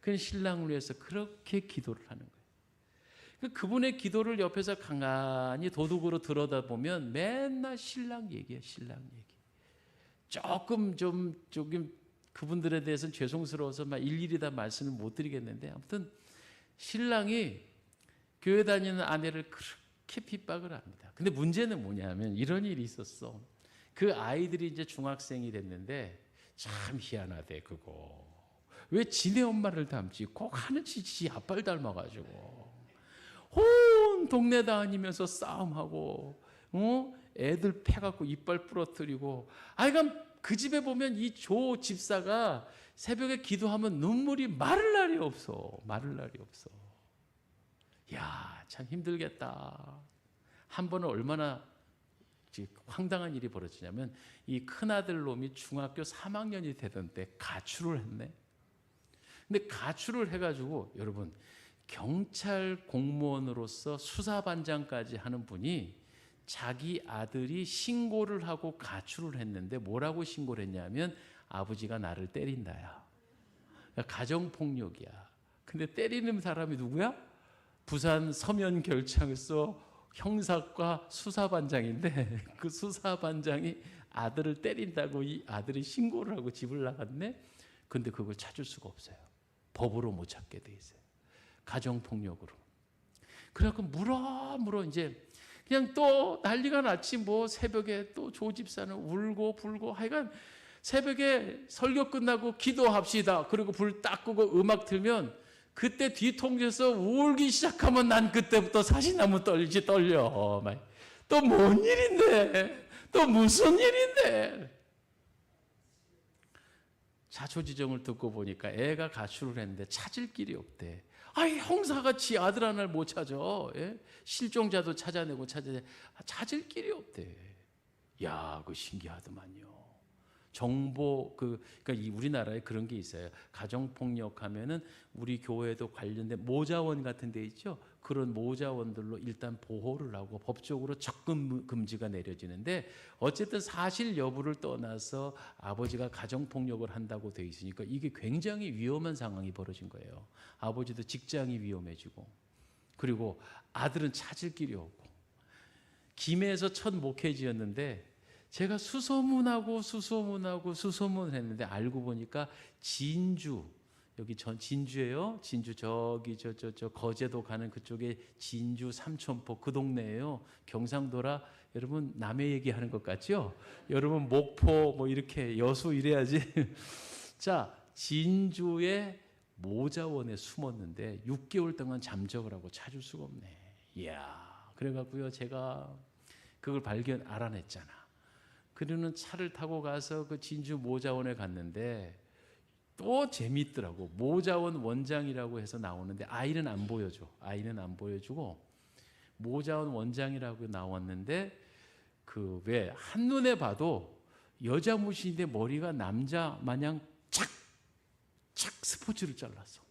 그 신랑을 위해서 그렇게 기도를 하는 거예요. 그분의 기도를 옆에서 간간히 도둑으로 들여다보면 맨날 신랑 얘기예요. 신랑 얘기. 조금 그분들에 대해서는 죄송스러워서 막 일일이 다 말씀을 못 드리겠는데, 아무튼 신랑이 교회 다니는 아내를 그렇게 핍박을 합니다. 근데 문제는 뭐냐면 이런 일이 있었어. 그 아이들이 이제 중학생이 됐는데, 참 희한하대 그거. 왜 지네 엄마를 닮지? 꼭 하는 짓이 아빠를 닮아가지고 온 동네 다니면서 싸움하고, 애들 패갖고 이빨 부러뜨리고. 그러니까 그 집에 보면 이 조 집사가 새벽에 기도하면 눈물이 마를 날이 없어. 마를 날이 없어. 야, 참 힘들겠다. 한 번은 얼마나 황당한 일이 벌어지냐면, 이 큰아들 놈이 중학교 3학년이 되던 때 가출을 했네. 근데 가출을 해가지고, 여러분, 경찰 공무원으로서 수사반장까지 하는 분이 자기 아들이 신고를 하고 가출을 했는데, 뭐라고 신고를 했냐면 아버지가 나를 때린다야. 그러니까 가정폭력이야. 근데 때리는 사람이 누구야? 부산 서면결창에서 형사과 수사반장인데, 그 수사반장이 아들을 때린다고 이 아들이 신고를 하고 집을 나갔네. 근데 그걸 찾을 수가 없어요. 법으로 못 찾게 돼 있어요. 가정폭력으로. 그래갖고 물어 이제 그냥 또 난리가 났지. 새벽에 또 조 집사는 울고 불고, 하여간 새벽에 설교 끝나고 기도합시다. 그리고 불 딱 끄고 음악 틀면 그때 뒤통수에서 울기 시작하면 난 그때부터 사시나무 떨지 떨려. 또 뭔 일인데? 또 무슨 일인데? 자초지종을 듣고 보니까 애가 가출을 했는데 찾을 길이 없대. 아이, 형사가 지 아들 하나를 못 찾아. 예? 실종자도 찾아내고 찾을 길이 없대. 야, 그거 신기하더만요. 정보 그러니까 이 우리나라에 그런 게 있어요. 가정폭력 하면은 우리 교회도 관련된 모자원 같은 데 있죠. 그런 모자원들로 일단 보호를 하고 법적으로 접근 금지가 내려지는데 어쨌든 사실 여부를 떠나서 아버지가 가정폭력을 한다고 돼 있으니까 이게 굉장히 위험한 상황이 벌어진 거예요. 아버지도 직장이 위험해지고 그리고 아들은 찾을 길이 없고 김해에서 첫 목회지였는데 제가 수소문을 했는데 알고 보니까 진주 여기 진주예요. 진주 저기 저 거제도 가는 그쪽에 진주 삼천포 그 동네예요. 경상도라 여러분 남의 얘기하는 것 같죠? 여러분 목포 뭐 이렇게 여수 이래야지. 자, 진주의 모자원에 숨었는데 6개월 동안 잠적을 하고 찾을 수가 없네. 이야, 그래갖고요 제가 그걸 알아냈잖아. 그러는 차를 타고 가서 그 진주 모자원에 갔는데 또 재밌더라고. 모자원 원장이라고 해서 나오는데 아이는 안 보여줘. 아이는 안 보여주고 모자원 원장이라고 나왔는데 그 왜 한눈에 봐도 여자 무신인데 머리가 남자 마냥 착착 스포츠를 잘랐어.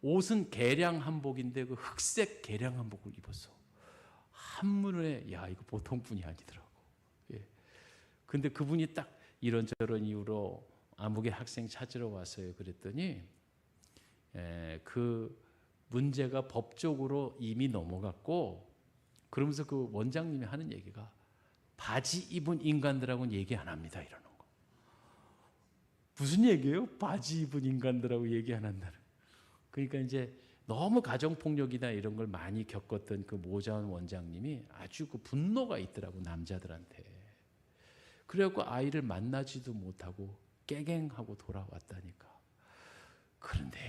옷은 개량 한복인데 그 흑색 개량 한복을 입었어. 한눈에 야 이거 보통 분이 아니더라고. 예. 근데 그분이 딱 이런저런 이유로 아무개 학생 찾으러 왔어요. 그랬더니 그 문제가 법적으로 이미 넘어갔고 그러면서 그 원장님이 하는 얘기가 바지 입은 인간들하고는 얘기 안 합니다. 이러는 거. 무슨 얘기예요? 바지 입은 인간들하고 얘기 안 한다는. 그러니까 이제 너무 가정폭력이나 이런 걸 많이 겪었던 그 모자원 원장님이 아주 그 분노가 있더라고 남자들한테. 그래갖고 아이를 만나지도 못하고 깨갱하고 돌아왔다니까. 그런데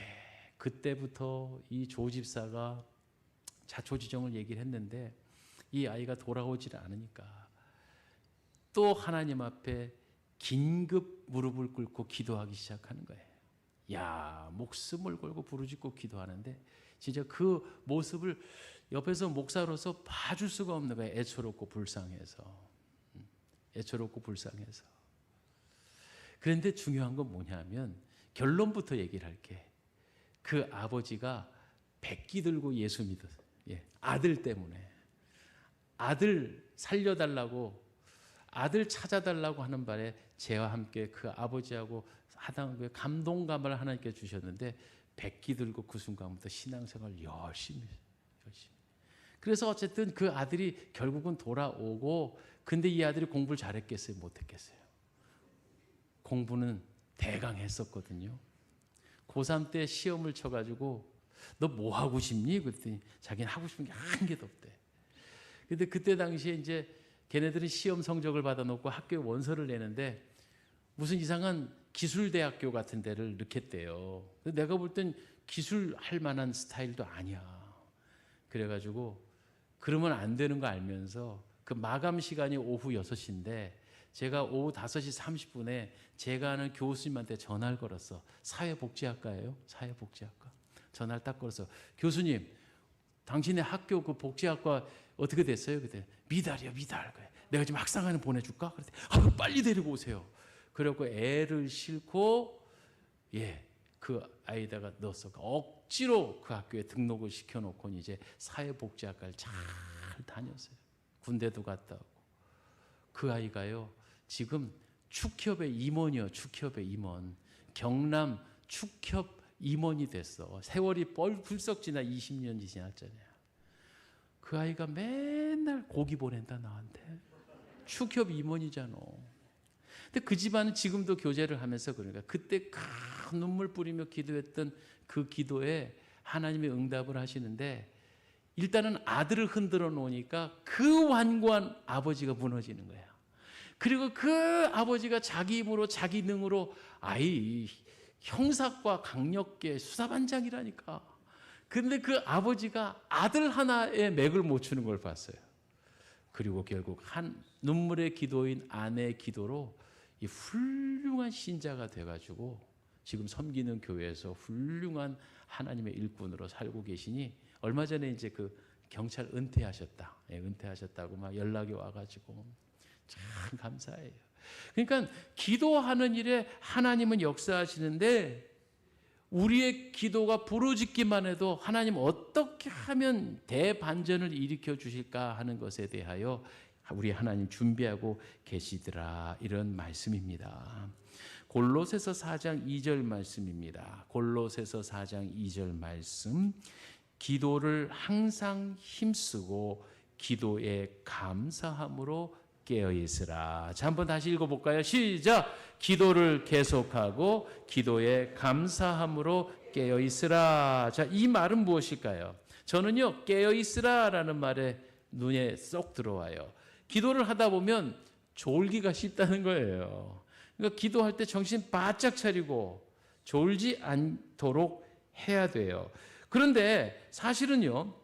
그때부터 이 조 집사가 자초지종을 얘기를 했는데 이 아이가 돌아오질 않으니까 또 하나님 앞에 긴급 무릎을 꿇고 기도하기 시작하는 거예요. 야, 목숨을 걸고 부르짖고 기도하는데 진짜 그 모습을 옆에서 목사로서 봐줄 수가 없는 거예요. 애처롭고 불쌍해서. 애처롭고 불쌍해서. 그런데 중요한 건 뭐냐면 결론부터 얘기를 할게. 그 아버지가 백기 들고 예수 믿었어요. 예, 아들 때문에. 아들 살려달라고 아들 찾아달라고 하는 바에 저와 함께 그 아버지하고 하던 감동감을 하나님께 주셨는데 백기 들고 그 순간부터 신앙생활 열심히. 그래서 어쨌든 그 아들이 결국은 돌아오고 근데 이 아들이 공부를 잘했겠어요? 못했겠어요? 공부는 대강 했었거든요. 고3 때 시험을 쳐가지고 너 뭐 하고 싶니? 그랬더니 자기는 하고 싶은 게 한 개도 없대. 근데 그때 당시에 이제 걔네들은 시험 성적을 받아놓고 학교에 원서를 내는데 무슨 이상한 기술대학교 같은 데를 넣겠대요. 내가 볼 땐 기술할 만한 스타일도 아니야. 그래가지고 그러면 안 되는 거 알면서 그 마감 시간이 오후 6시인데 제가 오후 5시 30분에 제가 아는 교수님한테 전화를 걸었어. 사회복지학과예요. 사회복지학과. 전화를 딱 걸어서 교수님 당신의 학교 그 복지학과 어떻게 됐어요? 그때 미달이요 미달. 내가 지금 학사관을 보내줄까? 그랬더니 빨리 데리고 오세요. 그래갖고 애를 싣고 그 아이다가 넣었어. 억지로 그 학교에 등록을 시켜놓고 이제 사회복지학과를 잘 다녔어요. 군대도 갔다 오고. 그 아이가요 지금 축협의 임원이요. 축협의 임원. 경남 축협 임원이 됐어. 세월이 벌써 지나 20년이 지났잖아요. 그 아이가 맨날 고기 보낸다 나한테. 축협 임원이잖아. 근데 그 집안은 지금도 교제를 하면서 그러니까 그때 큰 눈물 뿌리며 기도했던 그 기도에 하나님이 응답을 하시는데 일단은 아들을 흔들어 놓으니까 그 완고한 아버지가 무너지는 거야. 그리고 그 아버지가 자기 힘으로 자기 능으로 아이 형사과 강력계 수사반장이라니까. 근데 그 아버지가 아들 하나의 맥을 못 추는 걸 봤어요. 그리고 결국 한 눈물의 기도인 아내의 기도로 이 훌륭한 신자가 돼가지고 지금 섬기는 교회에서 훌륭한 하나님의 일꾼으로 살고 계시니 얼마 전에 이제 그 경찰 은퇴하셨다. 예, 은퇴하셨다고 막 연락이 와가지고 참 감사해요. 그러니까 기도하는 일에 하나님은 역사하시는데 우리의 기도가 부르짖기만 해도 하나님 어떻게 하면 대반전을 일으켜 주실까 하는 것에 대하여 우리 하나님 준비하고 계시더라 이런 말씀입니다. 골로새서 4장 2절 말씀입니다. 골로새서 4장 2절 말씀. 기도를 항상 힘쓰고 기도에 감사함으로 깨어 있으라. 자, 한번 다시 읽어볼까요? 시작. 기도를 계속하고 기도에 감사함으로 깨어 있으라. 자, 이 말은 무엇일까요? 저는요, 깨어 있으라라는 말에 눈에 쏙 들어와요. 기도를 하다 보면 졸기가 쉽다는 거예요. 그러니까 기도할 때 정신 바짝 차리고 졸지 않도록 해야 돼요. 그런데 사실은요,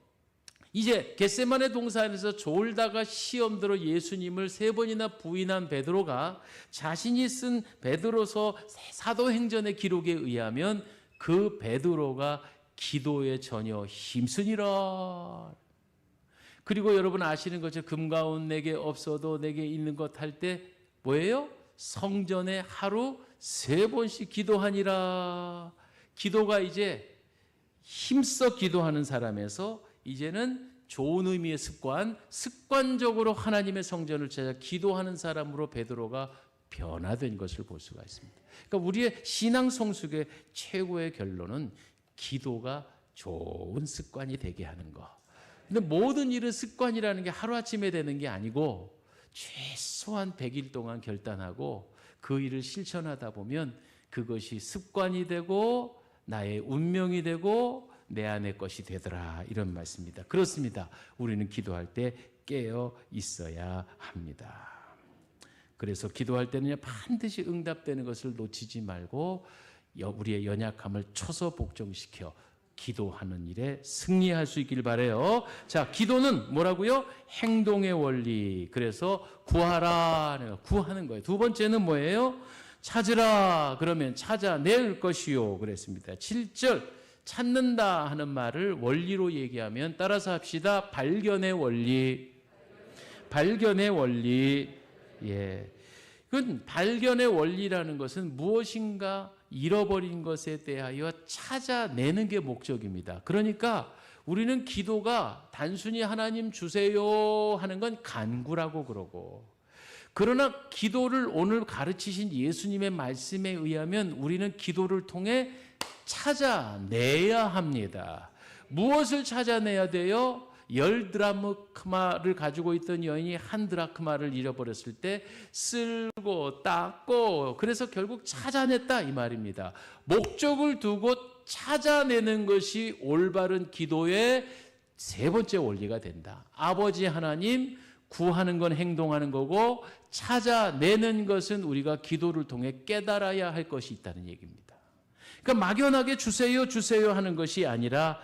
이제 겟세마네 동산에서 졸다가 시험대로 예수님을 3번이나 부인한 베드로가 자신이 쓴 베드로서 사도행전의 기록에 의하면 그 베드로가 기도에 전혀 힘쓰니라. 그리고 여러분 아시는 것처럼 금가운 내게 없어도 내게 있는 것 할 때 뭐예요? 성전에 하루 3번씩 기도하니라. 기도가 이제 힘써 기도하는 사람에서 이제는 좋은 의미의 습관적으로 하나님의 성전을 찾아 기도하는 사람으로 베드로가 변화된 것을 볼 수가 있습니다. 그러니까 우리의 신앙 성숙의 최고의 결론은 기도가 좋은 습관이 되게 하는 것. 근데 모든 일은 습관이라는 게 하루아침에 되는 게 아니고 최소한 100일 동안 결단하고 그 일을 실천하다 보면 그것이 습관이 되고 나의 운명이 되고 내 안의 것이 되더라 이런 말씀입니다. 그렇습니다. 우리는 기도할 때 깨어 있어야 합니다. 그래서 기도할 때는 반드시 응답되는 것을 놓치지 말고 우리의 연약함을 초서 복종시켜 기도하는 일에 승리할 수 있길 바라요. 자, 기도는 뭐라고요? 행동의 원리. 그래서 구하라. 구하는 거예요. 두 번째는 뭐예요? 찾으라. 그러면 찾아낼 것이요. 그랬습니다. 7절 찾는다 하는 말을 원리로 얘기하면 따라서 합시다. 발견의 원리. 발견의 원리. 예. 그건 발견의 원리라는 것은 무엇인가 잃어버린 것에 대하여 찾아내는 게 목적입니다. 그러니까 우리는 기도가 단순히 하나님 주세요 하는 건 간구라고 그러고, 그러나 기도를 오늘 가르치신 예수님의 말씀에 의하면 우리는 기도를 통해 찾아내야 합니다. 무엇을 찾아내야 돼요? 10드라크마를 가지고 있던 여인이 1드라크마를 잃어버렸을 때 쓸고 닦고 그래서 결국 찾아냈다 이 말입니다. 목적을 두고 찾아내는 것이 올바른 기도의 3번째 원리가 된다. 아버지 하나님, 구하는 건 행동하는 거고 찾아내는 것은 우리가 기도를 통해 깨달아야 할 것이 있다는 얘기입니다. 그러니까 막연하게 주세요 주세요 하는 것이 아니라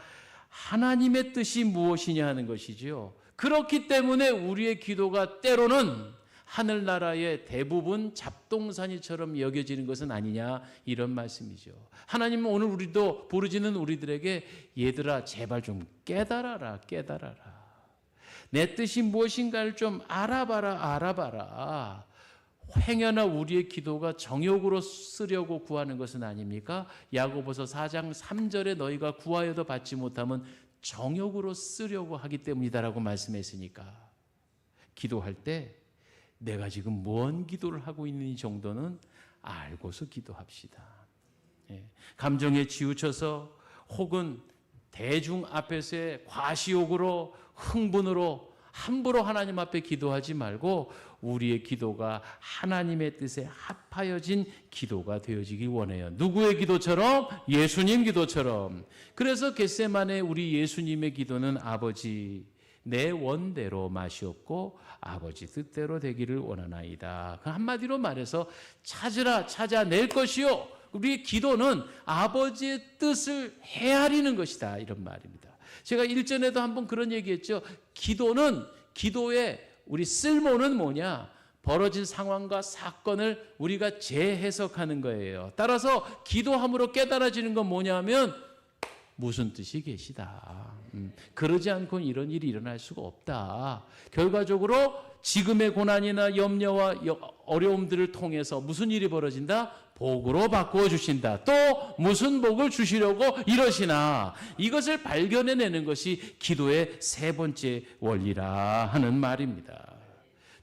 하나님의 뜻이 무엇이냐 하는 것이지요. 그렇기 때문에 우리의 기도가 때로는 하늘나라의 대부분 잡동사니처럼 여겨지는 것은 아니냐 이런 말씀이죠. 하나님은 오늘 우리도 부르짖는 우리들에게 얘들아 제발 좀 깨달아라 깨달아라. 내 뜻이 무엇인가를 좀 알아봐라. 행여나 우리의 기도가 정욕으로 쓰려고 구하는 것은 아닙니까? 야고보서 4장 3절에 너희가 구하여도 받지 못하면 정욕으로 쓰려고 하기 때문이다라고 말씀했으니까 기도할 때 내가 지금 뭔 기도를 하고 있는지 정도는 알고서 기도합시다. 감정에 치우쳐서 혹은 대중 앞에서의 과시욕으로 흥분으로 함부로 하나님 앞에 기도하지 말고 우리의 기도가 하나님의 뜻에 합하여진 기도가 되어지기 원해요. 누구의 기도처럼? 예수님 기도처럼. 그래서 겟세마네 우리 예수님의 기도는 아버지 내 원대로 마시옵고 아버지 뜻대로 되기를 원하나이다. 그 한마디로 말해서 찾으라 찾아낼 것이요. 우리의 기도는 아버지의 뜻을 헤아리는 것이다. 이런 말입니다. 제가 일전에도 한번 그런 얘기했죠. 기도의 우리 쓸모는 뭐냐? 벌어진 상황과 사건을 우리가 재해석하는 거예요. 따라서 기도함으로 깨달아지는 건 뭐냐면 무슨 뜻이 계시다. 그러지 않고는 이런 일이 일어날 수가 없다. 결과적으로 지금의 고난이나 염려와 어려움들을 통해서 무슨 일이 벌어진다? 복으로 바꾸어 주신다. 또 무슨 복을 주시려고 이러시나. 이것을 발견해내는 것이 기도의 세 번째 원리라 하는 말입니다.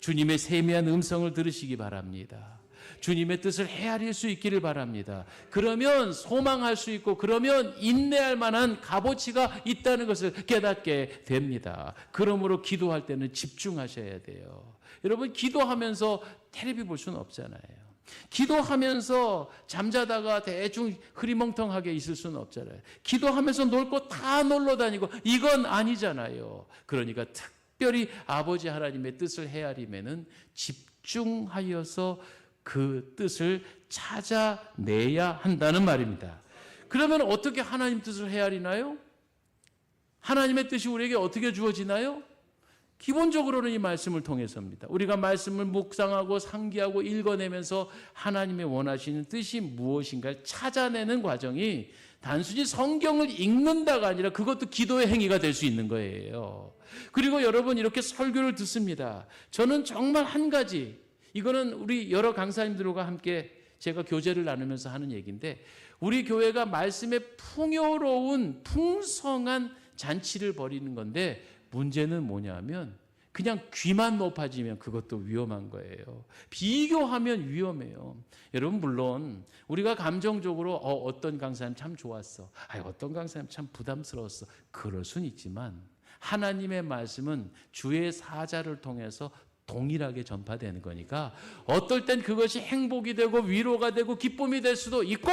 주님의 세미한 음성을 들으시기 바랍니다. 주님의 뜻을 헤아릴 수 있기를 바랍니다. 그러면 소망할 수 있고 그러면 인내할 만한 값어치가 있다는 것을 깨닫게 됩니다. 그러므로 기도할 때는 집중하셔야 돼요. 여러분 기도하면서 텔레비 볼 수는 없잖아요. 기도하면서 잠자다가 대충 흐리멍텅하게 있을 수는 없잖아요. 기도하면서 놀 거 다 놀러 다니고 이건 아니잖아요. 그러니까 특별히 아버지 하나님의 뜻을 헤아리면은 집중하여서 그 뜻을 찾아내야 한다는 말입니다. 그러면 어떻게 하나님 뜻을 헤아리나요? 하나님의 뜻이 우리에게 어떻게 주어지나요? 기본적으로는 이 말씀을 통해서입니다. 우리가 말씀을 묵상하고 상기하고 읽어내면서 하나님의 원하시는 뜻이 무엇인가를 찾아내는 과정이 단순히 성경을 읽는다가 아니라 그것도 기도의 행위가 될 수 있는 거예요. 그리고 여러분 이렇게 설교를 듣습니다. 저는 정말 한 가지, 이거는 우리 여러 강사님들과 함께 제가 교제를 나누면서 하는 얘기인데, 우리 교회가 말씀에 풍요로운 풍성한 잔치를 벌이는 건데 문제는 뭐냐면 그냥 귀만 높아지면 그것도 위험한 거예요. 비교하면 위험해요. 여러분 물론 우리가 감정적으로 어떤 강사님 참 좋았어, 어떤 강사님 참 부담스러웠어, 그럴 수는 있지만 하나님의 말씀은 주의 사자를 통해서 동일하게 전파되는 거니까 어떨 땐 그것이 행복이 되고 위로가 되고 기쁨이 될 수도 있고,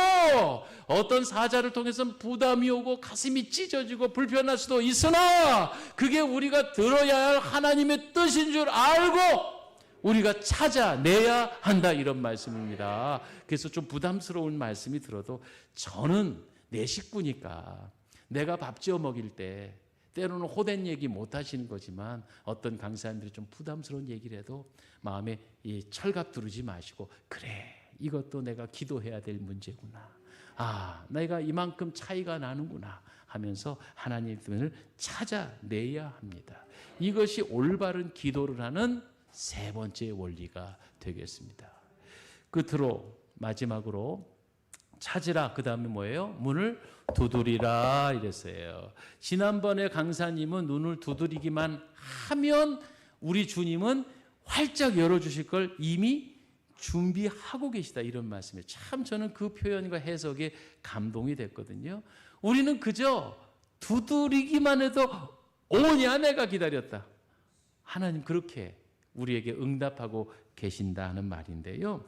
어떤 사자를 통해서는 부담이 오고 가슴이 찢어지고 불편할 수도 있으나 그게 우리가 들어야 할 하나님의 뜻인 줄 알고 우리가 찾아내야 한다, 이런 말씀입니다. 그래서 좀 부담스러운 말씀이 들어도 저는 내 식구니까 내가 밥 지어 먹일 때 때로는 호된 얘기 못 하시는 거지만 어떤 강사님들이 좀 부담스러운 얘기를 해도 마음에 이 철갑 두르지 마시고, 그래 이것도 내가 기도해야 될 문제구나, 내가 이만큼 차이가 나는구나 하면서 하나님의 뜻을 찾아내야 합니다. 이것이 올바른 기도를 하는 세 번째 원리가 되겠습니다. 끝으로 마지막으로 찾으라, 그 다음에 뭐예요? 문을 두드리라 이랬어요. 지난번에 강사님은 눈을 두드리기만 하면 우리 주님은 활짝 열어주실 걸 이미 준비하고 계시다, 이런 말씀이에요. 참 저는 그 표현과 해석에 감동이 됐거든요. 우리는 그저 두드리기만 해도 오냐 내가 기다렸다, 하나님 그렇게 우리에게 응답하고 계신다는 말인데요.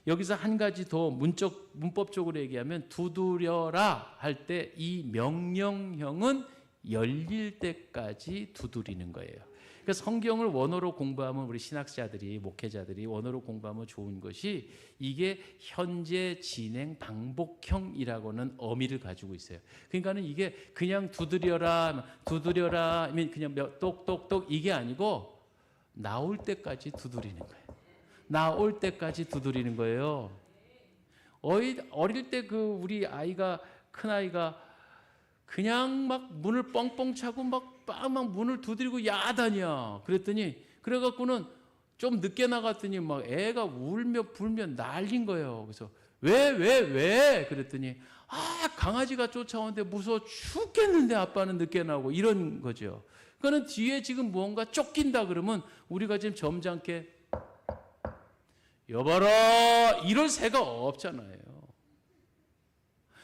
여기서 한 가지 더 문법적으로 얘기하면 두드려라 할 때 이 명령형은 열릴 때까지 두드리는 거예요. 그러니까 성경을 원어로 공부하면 우리 신학자들이, 목회자들이 원어로 공부하면 좋은 것이 이게 현재 진행 반복형이라고는 어미를 가지고 있어요. 그러니까는 이게 그냥 두드려라 하면 그냥 똑똑똑 이게 아니고 나올 때까지 두드리는 거예요. 나올 때까지 두드리는 거예요. 어릴 때 우리 아이가, 큰 아이가 그냥 막 문을 뻥뻥 차고 막 문을 두드리고 야단이야. 그래갖고는 좀 늦게 나갔더니 막 애가 울며 불며 난린 거예요. 그래서 왜? 그랬더니 강아지가 쫓아오는데 무서워 죽겠는데 아빠는 늦게 나오고, 이런 거죠. 그거는 뒤에 지금 무언가 쫓긴다 그러면 우리가 지금 점잖게 여봐라 이럴 새가 없잖아요.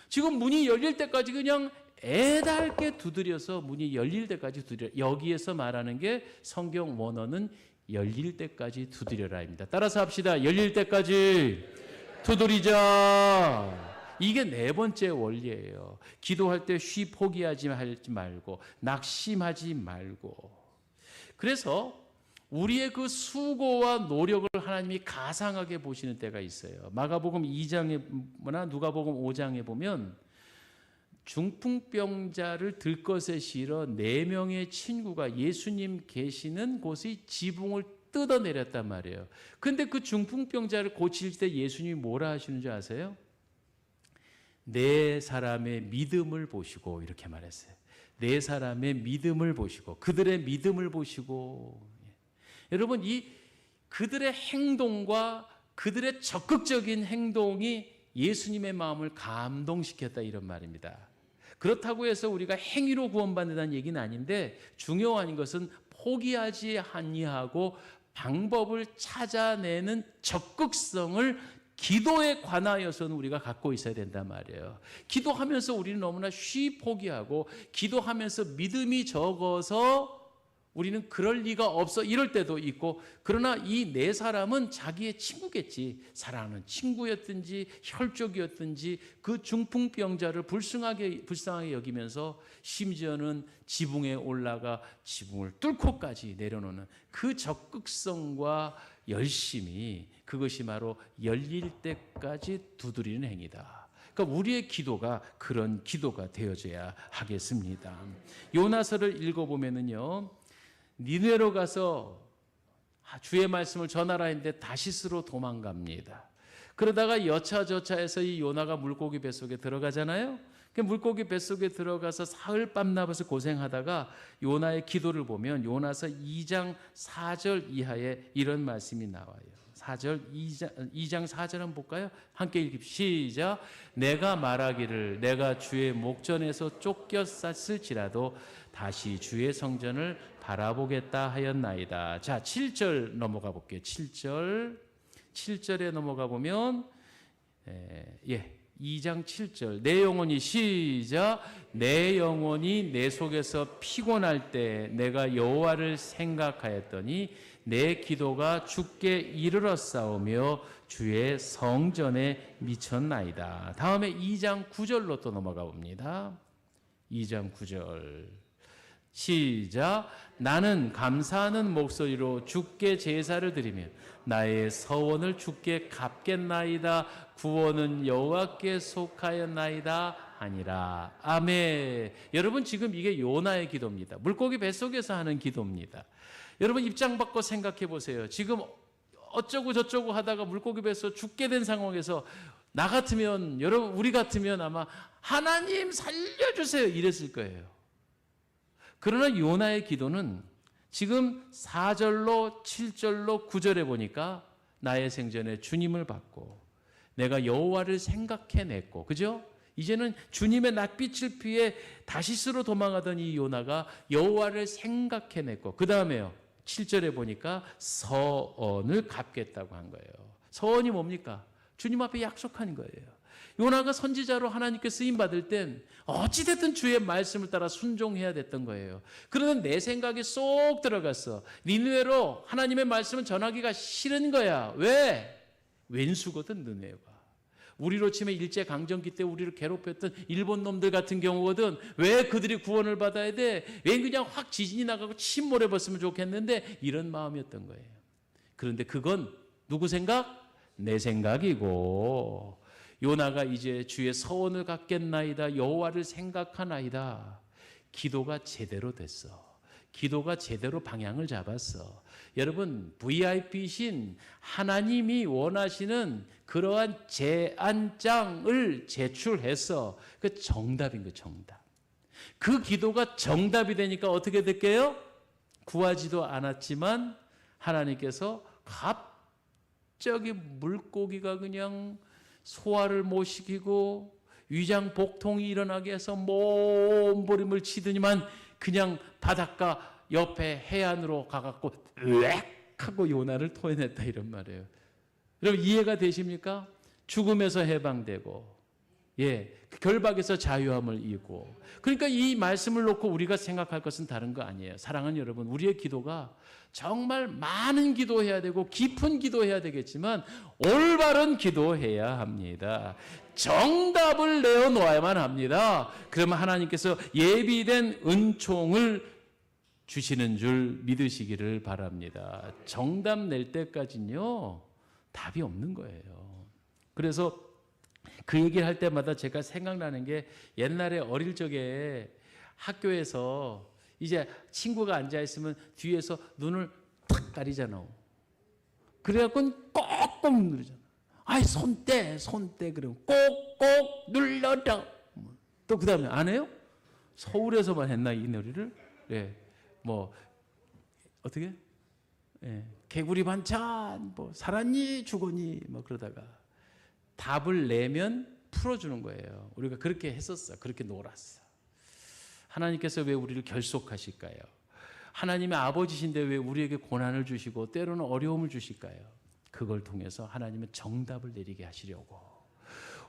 지금 문이 열릴 때까지 그냥 애달게 두드려서 문이 열릴 때까지 두드려. 여기에서 말하는 게 성경 원어는 열릴 때까지 두드려라입니다. 따라서 합시다. 열릴 때까지 두드리자. 이게 네 번째 원리예요. 기도할 때 포기하지 말고 낙심하지 말고. 그래서 우리의 그 수고와 노력을 하나님이 가상하게 보시는 때가 있어요. 마가복음 2장에나 누가복음 5장에 보면 중풍병자를 들것에 실어 4명의 친구가 예수님 계시는 곳의 지붕을 뜯어내렸단 말이에요. 근데 그 중풍병자를 고칠 때 예수님이 뭐라 하시는 줄 아세요? 네 사람의 믿음을 보시고, 이렇게 말했어요. 네 사람의 믿음을 보시고, 그들의 믿음을 보시고. 여러분, 이 그들의 행동과 그들의 적극적인 행동이 예수님의 마음을 감동시켰다, 이런 말입니다. 그렇다고 해서 우리가 행위로 구원받는다는 얘기는 아닌데, 중요한 것은 포기하지 아니하고 방법을 찾아내는 적극성을 기도에 관하여서는 우리가 갖고 있어야 된단 말이에요. 기도하면서 우리는 너무나 쉽게 포기하고, 기도하면서 믿음이 적어서 우리는 그럴 리가 없어 이럴 때도 있고, 그러나 이 네 사람은 자기의 친구겠지, 사랑하는 친구였든지 혈족이었든지 그 중풍병자를 불쌍하게 여기면서 심지어는 지붕에 올라가 지붕을 뚫고까지 내려놓는 그 적극성과 열심이, 그것이 바로 열릴 때까지 두드리는 행위다. 그러니까 우리의 기도가 그런 기도가 되어져야 하겠습니다. 요나서를 읽어보면은요, 니느웨로 가서 주의 말씀을 전하라 했는데 다시스로 도망갑니다. 그러다가 여차저차해서 이 요나가 물고기 뱃속에 들어가잖아요. 물고기 뱃속에 들어가서 사흘 밤낮을 고생하다가 요나의 기도를 보면 요나서 2장 4절 이하에 이런 말씀이 나와요. 2장 4절 한번 볼까요? 함께 읽읍시다. 시작. 내가 말하기를 내가 주의 목전에서 쫓겼을지라도 다시 주의 성전을 바라보겠다 하였나이다. 자, 7절 넘어가 볼게요. 7절에 넘어가 보면 2장 7절. 내 영혼이, 시작. 내 영혼이 내 속에서 피곤할 때 내가 여호와를 생각하였더니 내 기도가 주께 이르렀사오며 주의 성전에 미쳤나이다. 다음에 2장 9절로 또 넘어가 봅니다. 2장 9절. 시작. 나는 감사하는 목소리로 주께 제사를 드리며 나의 서원을 주께 갚겠나이다. 구원은 여호와께 속하였나이다 하니라. 아멘. 여러분, 지금 이게 요나의 기도입니다. 물고기 뱃속에서 하는 기도입니다. 여러분, 입장 바꿔 생각해 보세요. 지금 어쩌고 저쩌고 하다가 물고기 뱃속 죽게 된 상황에서 나 같으면, 여러분 우리 같으면 아마 하나님 살려주세요 이랬을 거예요. 그러나 요나의 기도는 지금 4절로 7절로 9절에 보니까 나의 생전에 주님을 받고 내가 여호와를 생각해냈고, 그죠? 이제는 주님의 낯빛을 피해 다시스로 도망가던 이 요나가 여호와를 생각해냈고, 그 다음에요 7절에 보니까 서언을 갚겠다고 한 거예요. 서언이 뭡니까? 주님 앞에 약속한 거예요. 요나가 선지자로 하나님께 쓰임받을 땐 어찌됐든 주의 말씀을 따라 순종해야 됐던 거예요. 그러는 내 생각이 쏙 들어갔어. 니느웨로 하나님의 말씀을 전하기가 싫은 거야. 왜? 왼수거든, 니느웨가. 우리로 치면 일제강점기 때 우리를 괴롭혔던 일본 놈들 같은 경우거든. 왜 그들이 구원을 받아야 돼? 왜 그냥 확 지진이 나가고 침몰해 봤으면 좋겠는데, 이런 마음이었던 거예요. 그런데 그건 누구 생각? 내 생각이고, 요나가 이제 주의 서원을 갖겠나이다, 여호와를 생각하나이다. 기도가 제대로 됐어. 기도가 제대로 방향을 잡았어. 여러분, VIP신 하나님이 원하시는 그러한 제안장을 제출해서 그 정답인 거, 정답. 그 기도가 정답이 되니까 어떻게 될게요? 구하지도 않았지만 하나님께서 갑자기 물고기가 그냥 소화를 못 시키고 위장 복통이 일어나게 해서 몸부림을 치더니만 그냥 바닷가 옆에 해안으로 가갖고 으악 하고 요나를 토해냈다, 이런 말이에요. 여러분, 이해가 되십니까? 죽음에서 해방되고, 결박에서 자유함을 이고. 그러니까 이 말씀을 놓고 우리가 생각할 것은 다른 거 아니에요. 사랑하는 여러분, 우리의 기도가 정말 많은 기도해야 되고 깊은 기도해야 되겠지만 올바른 기도해야 합니다. 정답을 내어놓아야만 합니다. 그러면 하나님께서 예비된 은총을 주시는 줄 믿으시기를 바랍니다. 정답 낼 때까지는요, 답이 없는 거예요. 그래서 그 얘기를 할 때마다 제가 생각나는 게 옛날에 어릴 적에 학교에서 이제 친구가 앉아있으면 뒤에서 눈을 탁 가리잖아. 그래갖고 꼭꼭 누르잖아. 아이, 손 떼. 그러면 꼭꼭 눌러라. 또 그 다음에 안 해요? 서울에서만 했나, 이 놀이를? 예. 뭐, 어떻게? 예. 개구리 반찬, 뭐, 살았니, 죽었니, 뭐, 그러다가 답을 내면 풀어주는 거예요. 우리가 그렇게 했었어. 그렇게 놀았어. 하나님께서 왜 우리를 결속하실까요? 하나님의 아버지신데 왜 우리에게 고난을 주시고 때로는 어려움을 주실까요? 그걸 통해서 하나님은 정답을 내리게 하시려고.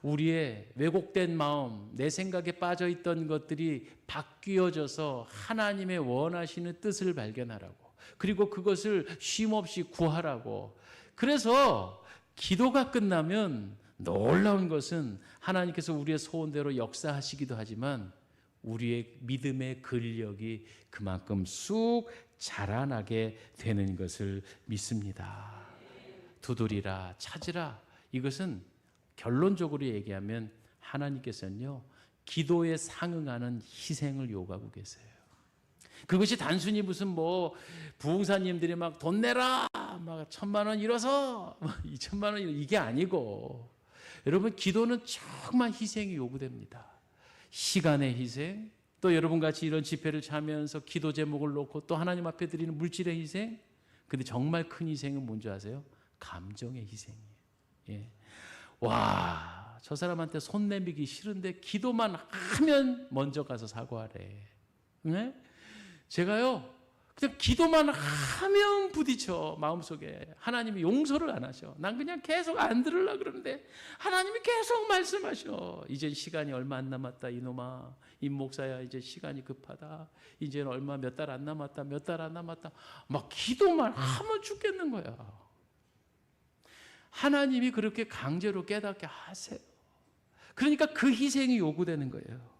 우리의 왜곡된 마음, 내 생각에 빠져있던 것들이 바뀌어져서 하나님의 원하시는 뜻을 발견하라고. 그리고 그것을 쉼없이 구하라고. 그래서 기도가 끝나면 놀라운 것은 하나님께서 우리의 소원대로 역사하시기도 하지만 우리의 믿음의 근력이 그만큼 쑥 자라나게 되는 것을 믿습니다. 두드리라, 찾으라. 이것은 결론적으로 얘기하면 하나님께서는요, 기도에 상응하는 희생을 요구하고 계세요. 그것이 단순히 무슨 뭐 부흥사님들이 막 돈 내라, 막 1,000만 원 잃어서 2,000만 원 이게 아니고, 여러분 기도는 정말 희생이 요구됩니다. 시간의 희생, 또 여러분 같이 이런 집회를 참여하면서 기도 제목을 놓고 또 하나님 앞에 드리는 물질의 희생. 근데 정말 큰 희생은 뭔지 아세요? 감정의 희생이에요. 예. 와, 저 사람한테 손 내미기 싫은데 기도만 하면 먼저 가서 사과하래. 네? 제가요, 그냥 기도만 하면 부딪혀, 마음속에. 하나님이 용서를 안 하셔. 난 그냥 계속 안 들으려고 그러는데 하나님이 계속 말씀하셔. 이제 시간이 얼마 안 남았다, 이놈아. 임 목사야, 이제 시간이 급하다. 이제는 얼마 몇 달 안 남았다, 몇 달 안 남았다. 막 기도만 하면 죽겠는 거야. 하나님이 그렇게 강제로 깨닫게 하세요. 그러니까 그 희생이 요구되는 거예요.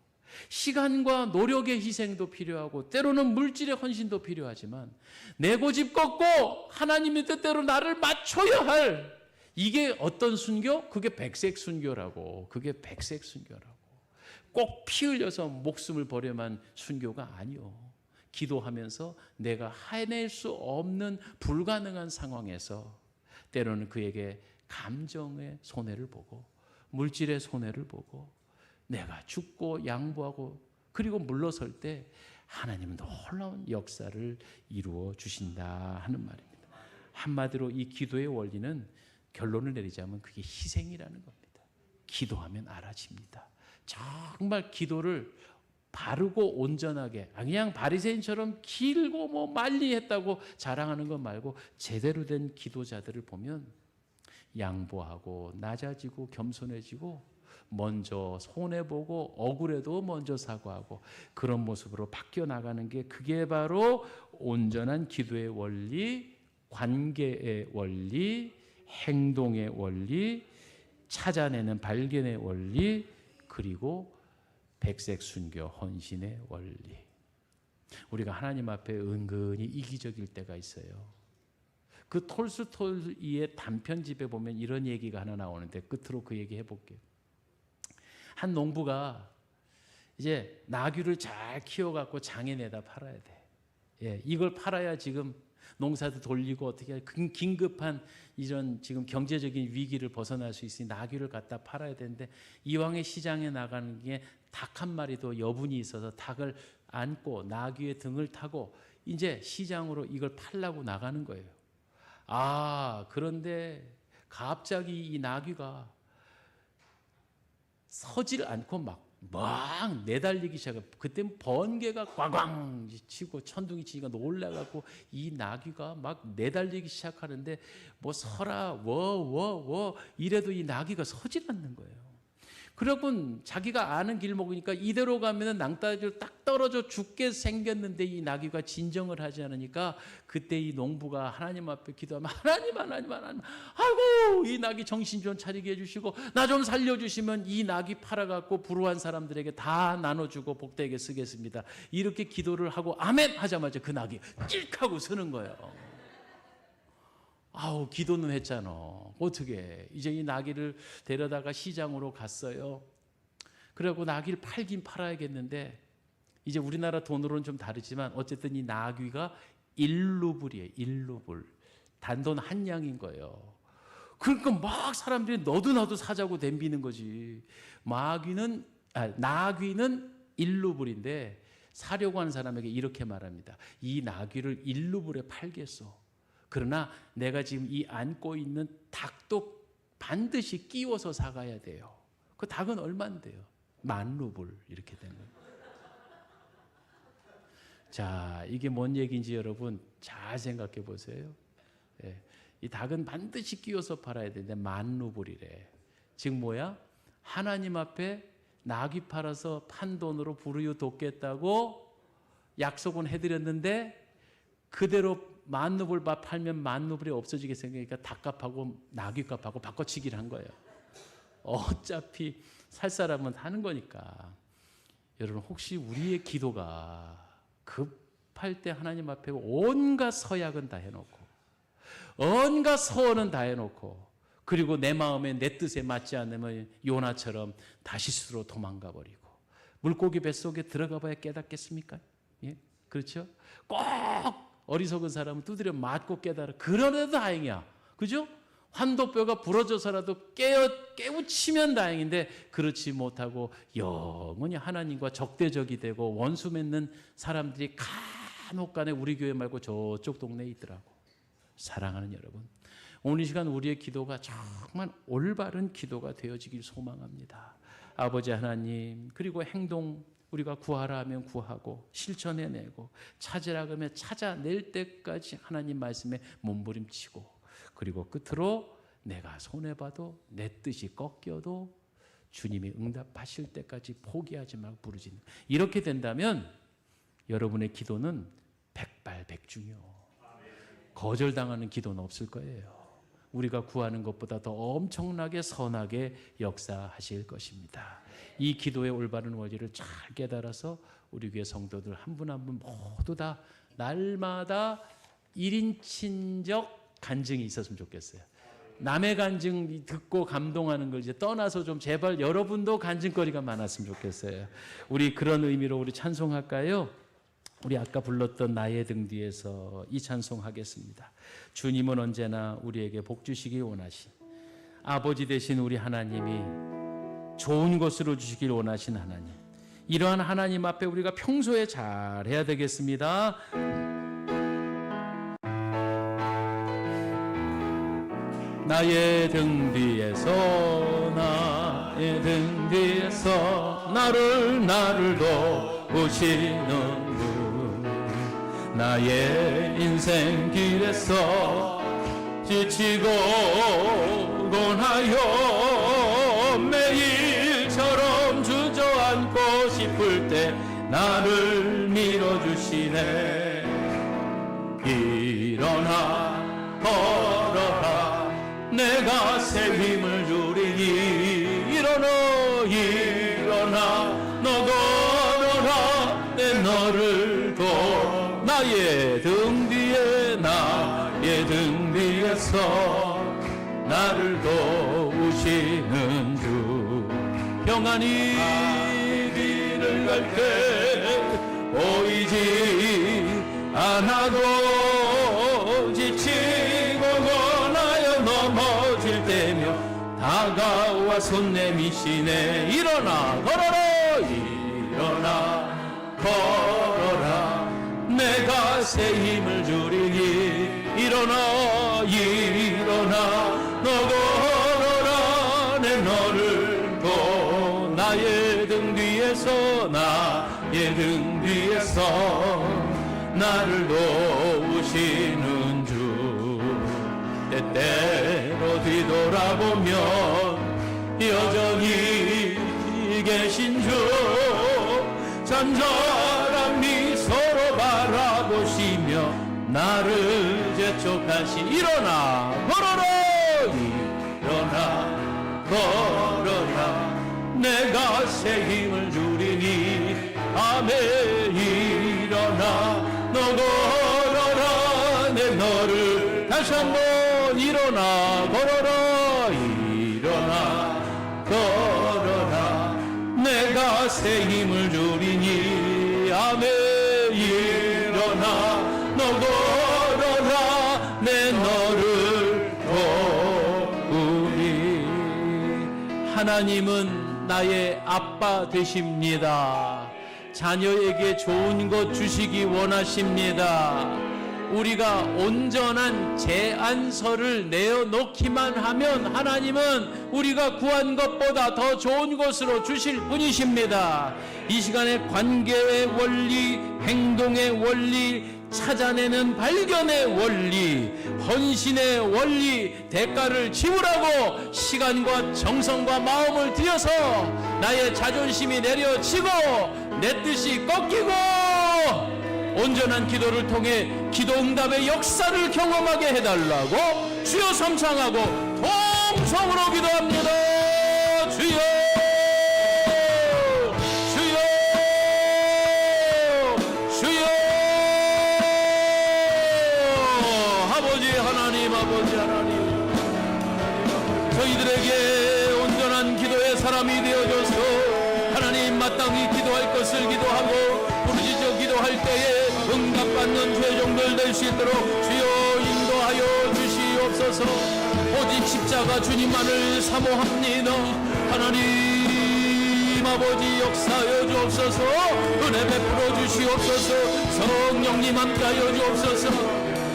시간과 노력의 희생도 필요하고 때로는 물질의 헌신도 필요하지만 내 고집 꺾고 하나님의 뜻대로 나를 맞춰야 할, 이게 어떤 순교? 그게 백색 순교라고. 그게 백색 순교라고. 꼭 피 흘려서 목숨을 버려만 순교가 아니요. 기도하면서 내가 해낼 수 없는 불가능한 상황에서 때로는 그에게 감정의 손해를 보고 물질의 손해를 보고 내가 죽고 양보하고 그리고 물러설 때 하나님은 놀라운 역사를 이루어 주신다 하는 말입니다. 한마디로 이 기도의 원리는, 결론을 내리자면 그게 희생이라는 겁니다. 기도하면 알아집니다. 정말 기도를 바르고 온전하게, 그냥 바리새인처럼 길고 뭐 말리 했다고 자랑하는 것 말고 제대로 된 기도자들을 보면 양보하고 낮아지고 겸손해지고 먼저 손해보고 억울해도 먼저 사과하고 그런 모습으로 바뀌어 나가는 게, 그게 바로 온전한 기도의 원리, 관계의 원리, 행동의 원리, 찾아내는 발견의 원리, 그리고 백색 순교 헌신의 원리. 우리가 하나님 앞에 은근히 이기적일 때가 있어요. 그 톨스토이의 단편집에 보면 이런 얘기가 하나 나오는데 끝으로 그 얘기 해볼게요. 한 농부가 이제 나귀를 잘 키워갖고 장에 내다 팔아야 돼. 예, 이걸 팔아야 지금 농사도 돌리고 어떻게 긴급한 이런 지금 경제적인 위기를 벗어날 수 있으니 나귀를 갖다 팔아야 되는데, 이왕에 시장에 나가는 게 닭 한 마리도 여분이 있어서 닭을 안고 나귀의 등을 타고 이제 시장으로 이걸 팔려고 나가는 거예요. 그런데 갑자기 이 나귀가 서질 않고 막 내달리기 시작해. 그때 번개가 꽝꽝 치고 천둥이 치니까 놀라갖고 이 나귀가 막 내달리기 시작하는데 뭐 서라 워워워 이래도 이 나귀가 서질 않는 거예요. 그러군 자기가 아는 길목이니까 이대로 가면은 낭떠러지로 딱 떨어져 죽게 생겼는데 이 나귀가 진정을 하지 않으니까 그때 이 농부가 하나님 앞에 기도하면 하나님 아이고 이 나귀 정신 좀 차리게 해주시고 나 좀 살려주시면 이 나귀 팔아갖고 불우한 사람들에게 다 나눠주고 복되게 쓰겠습니다. 이렇게 기도를 하고 아멘 하자마자 그 나귀 찔 하고 서는 거예요. 아우 기도는 했잖아. 어떻게 이제 이 나귀를 데려다가 시장으로 갔어요. 그래갖고 나귀를 팔긴 팔아야겠는데 이제 우리나라 돈으로는 좀 다르지만 어쨌든 이 나귀가 1루블이에요. 1루블. 단돈 한 양인 거예요. 그러니까 막 사람들이 너도 나도 사자고 덤비는 거지. 나귀는 1루블인데 사려고 하는 사람에게 이렇게 말합니다. 이 나귀를 1루블에 팔겠어. 그러나 내가 지금 이 안고 있는 닭도 반드시 끼워서 사가야 돼요. 그 닭은 얼마인데요? 10,000루블 이렇게 된 거예요. 자, 이게 뭔 얘기인지 여러분 잘 생각해 보세요. 예, 이 닭은 반드시 끼워서 팔아야 되는데 10,000루블이래. 즉 뭐야? 하나님 앞에 나귀 팔아서 판 돈으로 불우유 돕겠다고 약속은 해드렸는데 그대로 10,000루블 팔면 10,000루블이 없어지게 생기니까 닭값하고 나귀값하고 바꿔치기를 한 거예요. 어차피 살 사람은 하는 거니까. 여러분 혹시 우리의 기도가 급할 때 하나님 앞에 온갖 서약은 다 해놓고 온갖 서원은 다 해놓고 그리고 내 마음에 내 뜻에 맞지 않으면 요나처럼 다시스로 도망가 버리고 물고기 뱃속에 들어가 봐야 깨닫겠습니까? 예? 그렇죠? 꼭 어리석은 사람은 두드려 맞고 깨달아. 그러려도 다행이야. 그죠? 환도뼈가 부러져서라도 깨우치면 다행인데 그렇지 못하고 영원히 하나님과 적대적이 되고 원수 맺는 사람들이 간혹간에 우리 교회 말고 저쪽 동네에 있더라고. 사랑하는 여러분, 오늘 이 시간 우리의 기도가 정말 올바른 기도가 되어지길 소망합니다. 아버지 하나님, 그리고 행동 우리가 구하라 하면 구하고 실천해내고 찾으라 그러면 찾아낼 때까지 하나님 말씀에 몸부림치고 그리고 끝으로 내가 손해봐도 내 뜻이 꺾여도 주님이 응답하실 때까지 포기하지 말고 부르짖는, 이렇게 된다면 여러분의 기도는 백발백중이요. 거절당하는 기도는 없을 거예요. 우리가 구하는 것보다 더 엄청나게 선하게 역사하실 것입니다. 이 기도의 올바른 원리를 잘 깨달아서 우리 교회 성도들 한 분 한 분 모두 다 날마다 1인 친적 간증이 있었으면 좋겠어요. 남의 간증 듣고 감동하는 걸 이제 떠나서 좀 제발 여러분도 간증거리가 많았으면 좋겠어요. 우리 그런 의미로 우리 찬송할까요? 우리 아까 불렀던 나의 등 뒤에서 이 찬송하겠습니다. 주님은 언제나 우리에게 복 주시기 원하신 아버지 되신 우리 하나님이 좋은 것으로 주시길 원하신 하나님, 이러한 하나님 앞에 우리가 평소에 잘해야 되겠습니다. 나의 등 뒤에서 나의 등 뒤에서 나를 도우시는 나의 인생 길에서 지치고 곤하여 매일처럼 주저앉고 싶을 때 나를 밀어주시네. 일어나 걸어라 내가 새 힘을 주리니 일어나 너 걸어라 내 너를 나의 등 뒤에 나의 등 뒤에서 나를 도우시는 주 평안히 길을 갈 때 보이지 않아도 지치고 권하여 넘어질 때며 다가와 손 내미시네. 일어나 걸어라 걸어라 내가 새 힘을 주리니 일어나 너 걸어라 내 너를 도 나의 등 뒤에서 나를 도우시는 주 때때로 뒤돌아보면 여전히 한 사람이 서로 바라보시며 나를 재촉하시. 일어나 걸어라, 일어나 걸어라, 내가 새 힘을 주리니. 아멘. 일어나 너 걸어라, 내 너를 다시 한번 일어나 걸어라, 일어나 걸어라, 내가 새 힘을 주리니. 아멘. 일어나 너 걸어라, 내 너를 도우리. 하나님은 나의 아빠 되십니다. 자녀에게 좋은 것 주시기 원하십니다. 우리가 온전한 제안서를 내어놓기만 하면 하나님은 우리가 구한 것보다 더 좋은 것으로 주실 분이십니다. 이 시간에 관계의 원리, 행동의 원리, 찾아내는 발견의 원리, 헌신의 원리, 대가를 지불하고 시간과 정성과 마음을 들여서 나의 자존심이 내려지고 내 뜻이 꺾이고 온전한 기도를 통해 기도응답의 역사를 경험하게 해달라고 주여 삼창하고 통성으로 기도합니다. 주여, 주여, 주여. 아버지 하나님, 아버지 하나님, 저희들에게 온전한 기도의 사람이 되어줘서 하나님 마땅히 기도할 것을 기도하고 부르짖어 기도할 때에 응답받는 죄종들 될 수 있도록 주여 인도하여 주시옵소서. 오직 십자가 주님만을 사모합니다. 하나님 아버지 역사하여 주옵소서. 은혜 베풀어 주시옵소서. 성령님 함께하여 주옵소서.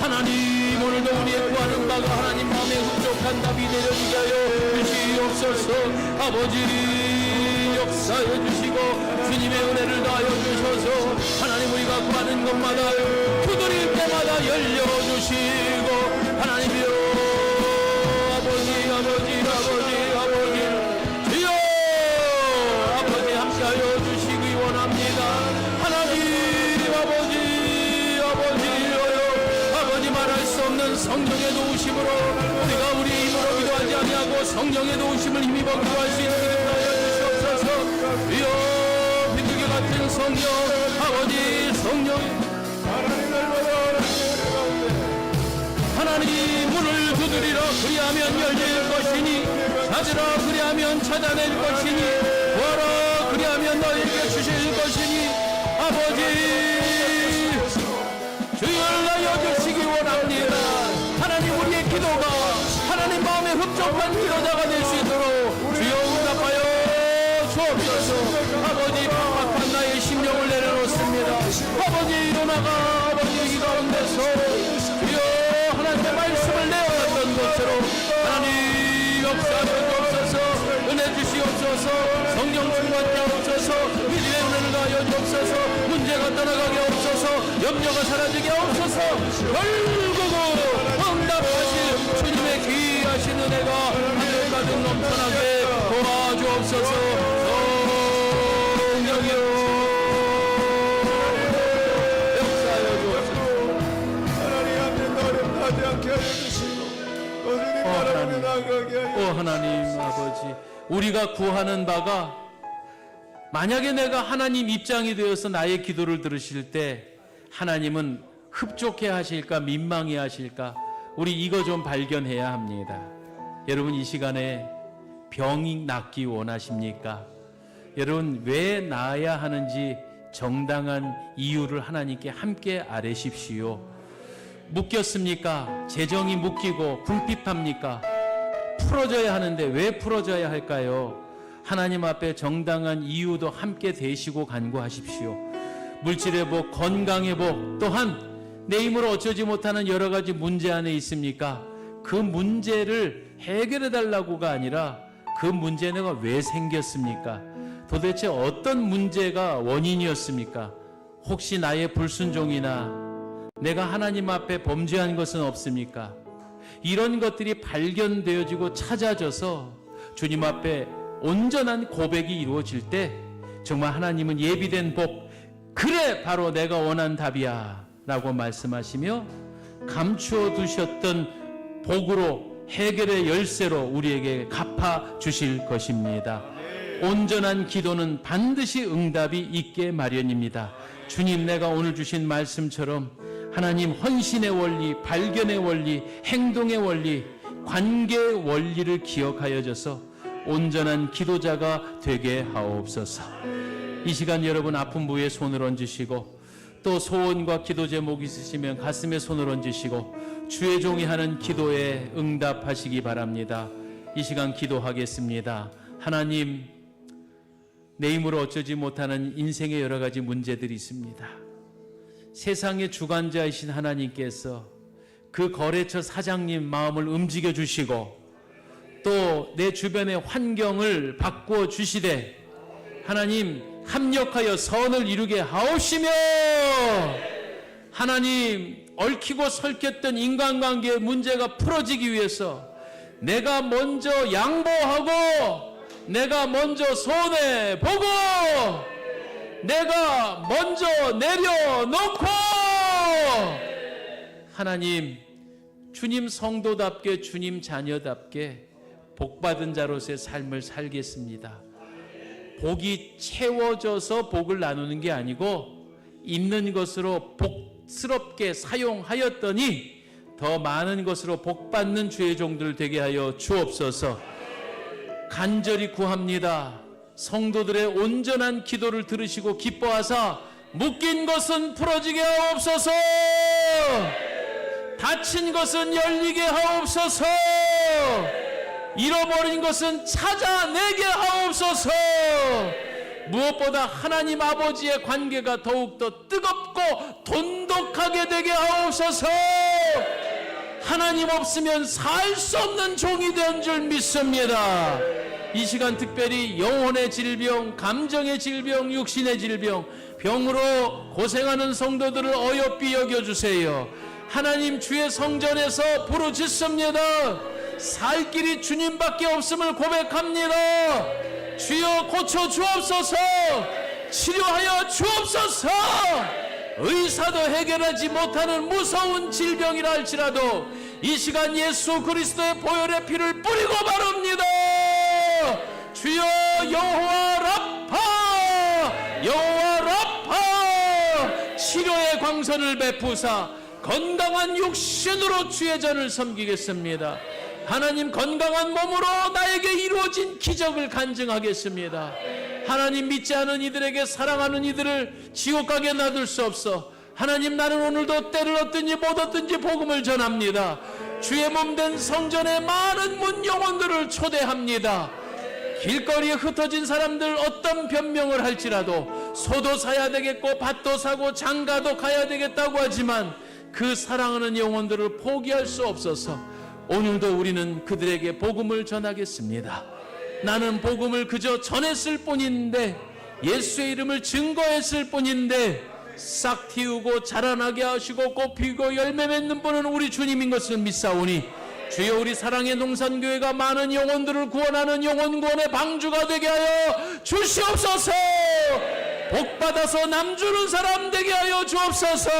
하나님 오늘도 우리의 구하는 바가 하나님 마음에 흡족한 답이 내려지게 하여 주시옵소서. 아버지 역사하여 주시고 주님의 은혜를 다하여 주셔서 하나님 우리가 구하는 것마다 두드릴 때마다 열려주시고 하나님이여 아버지 아버지 아버지 아버지 주여 아버지 함께하여 주시기 원합니다. 하나님 아버지 아버지여 아버지 말할 수 없는 성령의 도우심으로 우리가 우리 힘으로 기도하지 아니하고 성령의 도우심을 힘입어 기도할 수 있는 기름 하여 주시옵소서. 주여 비둘기 같은 성령 아버지 성령 하나님 문을 두드리라 그리하면 열릴 것이니 찾으라 그리하면 찾아낼 것이니 구하라 그리하면 너에게 주실 것이니 아버지 주여 나여 주시기 원합니다. 하나님 우리의 기도가 하나님 마음에 흡족한 기도자가 될 수 있도록 주여 응답하여 주옵소서. 아버지 박박한 나의 심령을 내려놓습니다. 아버지 일어나가 아버지 이 가운데서 주여 하나님의 말씀을 내어놨던 것으로 하나님 역사하여 주옵소서. 은혜 주시옵소서. 성령 충만케 하옵소서. 믿음의 은혜를 가하여 주옵소서. 문제가 떠나가게 하옵소서. 염려가 사라지게 하옵소서. 결국은 응답하실 주님의 귀하신 은혜가 하늘 가득 넘쳐나게 도와주옵소서. 성령이여 역사하여 주옵소서. 하나님 앞에 어렵하지 않게 하여 주시고 오늘의 나라를 나가게 하여 하나님 아버지 우리가 구하는 바가 만약에 내가 하나님 입장이 되어서 나의 기도를 들으실 때 하나님은 흡족해 하실까 민망해 하실까 우리 이거 좀 발견해야 합니다. 여러분 이 시간에 병이 낫기 원하십니까? 여러분 왜 나아야 하는지 정당한 이유를 하나님께 함께 아뢰십시오. 묶였습니까? 재정이 묶이고 궁핍합니까? 풀어져야 하는데 왜 풀어져야 할까요? 하나님 앞에 정당한 이유도 함께 되시고 간구하십시오. 물질의 복, 건강의 복, 또한 내 힘으로 어쩌지 못하는 여러 가지 문제 안에 있습니까? 그 문제를 해결해 달라고가 아니라 그 문제 내가 왜 생겼습니까? 도대체 어떤 문제가 원인이었습니까? 혹시 나의 불순종이나 내가 하나님 앞에 범죄한 것은 없습니까? 이런 것들이 발견되어지고 찾아져서 주님 앞에 온전한 고백이 이루어질 때 정말 하나님은 예비된 복, 그래 바로 내가 원한 답이야 라고 말씀하시며 감추어 두셨던 복으로 해결의 열쇠로 우리에게 갚아 주실 것입니다. 온전한 기도는 반드시 응답이 있게 마련입니다. 주님, 내가 오늘 주신 말씀처럼 하나님 헌신의 원리, 발견의 원리, 행동의 원리, 관계의 원리를 기억하여져서 온전한 기도자가 되게 하옵소서. 이 시간 여러분 아픈 부위에 손을 얹으시고 또 소원과 기도 제목 있으시면 가슴에 손을 얹으시고 주의 종이 하는 기도에 응답하시기 바랍니다. 이 시간 기도하겠습니다. 하나님, 내 힘으로 어쩌지 못하는 인생의 여러 가지 문제들이 있습니다. 세상의 주관자이신 하나님께서 그 거래처 사장님 마음을 움직여 주시고 또 내 주변의 환경을 바꾸어 주시되 하나님 합력하여 선을 이루게 하옵시며 하나님 얽히고 설켰던 인간관계의 문제가 풀어지기 위해서 내가 먼저 양보하고 내가 먼저 손해보고 내가 먼저 내려놓고 하나님 주님 성도답게 주님 자녀답게 복받은 자로서의 삶을 살겠습니다. 복이 채워져서 복을 나누는 게 아니고 있는 것으로 복스럽게 사용하였더니 더 많은 것으로 복받는 주의 종들 되게 하여 주옵소서. 간절히 구합니다. 성도들의 온전한 기도를 들으시고 기뻐하사 묶인 것은 풀어지게 하옵소서. 닫힌 것은 열리게 하옵소서. 잃어버린 것은 찾아내게 하옵소서. 무엇보다 하나님 아버지의 관계가 더욱더 뜨겁고 돈독하게 되게 하옵소서. 하나님 없으면 살 수 없는 종이 된 줄 믿습니다. 이 시간 특별히 영혼의 질병, 감정의 질병, 육신의 질병, 병으로 고생하는 성도들을 어여삐 여겨주세요. 하나님 주의 성전에서 부르짖습니다. 살 길이 주님밖에 없음을 고백합니다. 주여 고쳐 주옵소서. 치료하여 주옵소서. 의사도 해결하지 못하는 무서운 질병이라 할지라도 이 시간 예수 그리스도의 보혈의 피를 뿌리고 바릅니다. 주여 여호와 라파, 여호와 라파, 치료의 광선을 베푸사 건강한 육신으로 주의 전을 섬기겠습니다. 하나님 건강한 몸으로 나에게 이루어진 기적을 간증하겠습니다. 하나님 믿지 않은 이들에게 사랑하는 이들을 지옥 가게 놔둘 수 없어. 하나님 나는 오늘도 때를 얻든지 못 얻든지 복음을 전합니다. 주의 몸된 성전에 많은 문 영혼들을 초대합니다. 길거리에 흩어진 사람들 어떤 변명을 할지라도 소도 사야 되겠고 밭도 사고 장가도 가야 되겠다고 하지만 그 사랑하는 영혼들을 포기할 수 없어서 오늘도 우리는 그들에게 복음을 전하겠습니다. 나는 복음을 그저 전했을 뿐인데 예수의 이름을 증거했을 뿐인데 싹 틔우고 자라나게 하시고 꽃피고 열매 맺는 분은 우리 주님인 것을 믿사오니 주여 우리 사랑의 농산교회가 많은 영혼들을 구원하는 영혼구원의 방주가 되게 하여 주시옵소서. 복받아서 남주는 사람 되게 하여 주옵소서.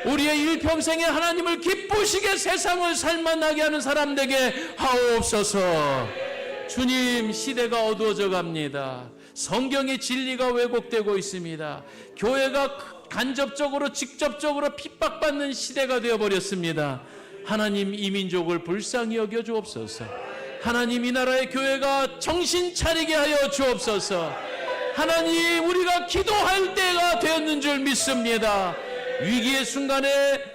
우리의 일평생에 하나님을 기쁘시게 세상을 살만하게 하는 사람 되게 하옵소서. 주님, 시대가 어두워져 갑니다. 성경의 진리가 왜곡되고 있습니다. 교회가 간접적으로 직접적으로 핍박받는 시대가 되어버렸습니다. 하나님 이 민족을 불쌍히 여겨 주옵소서. 하나님 이 나라의 교회가 정신 차리게 하여 주옵소서. 하나님 우리가 기도할 때가 되었는 줄 믿습니다. 위기의 순간에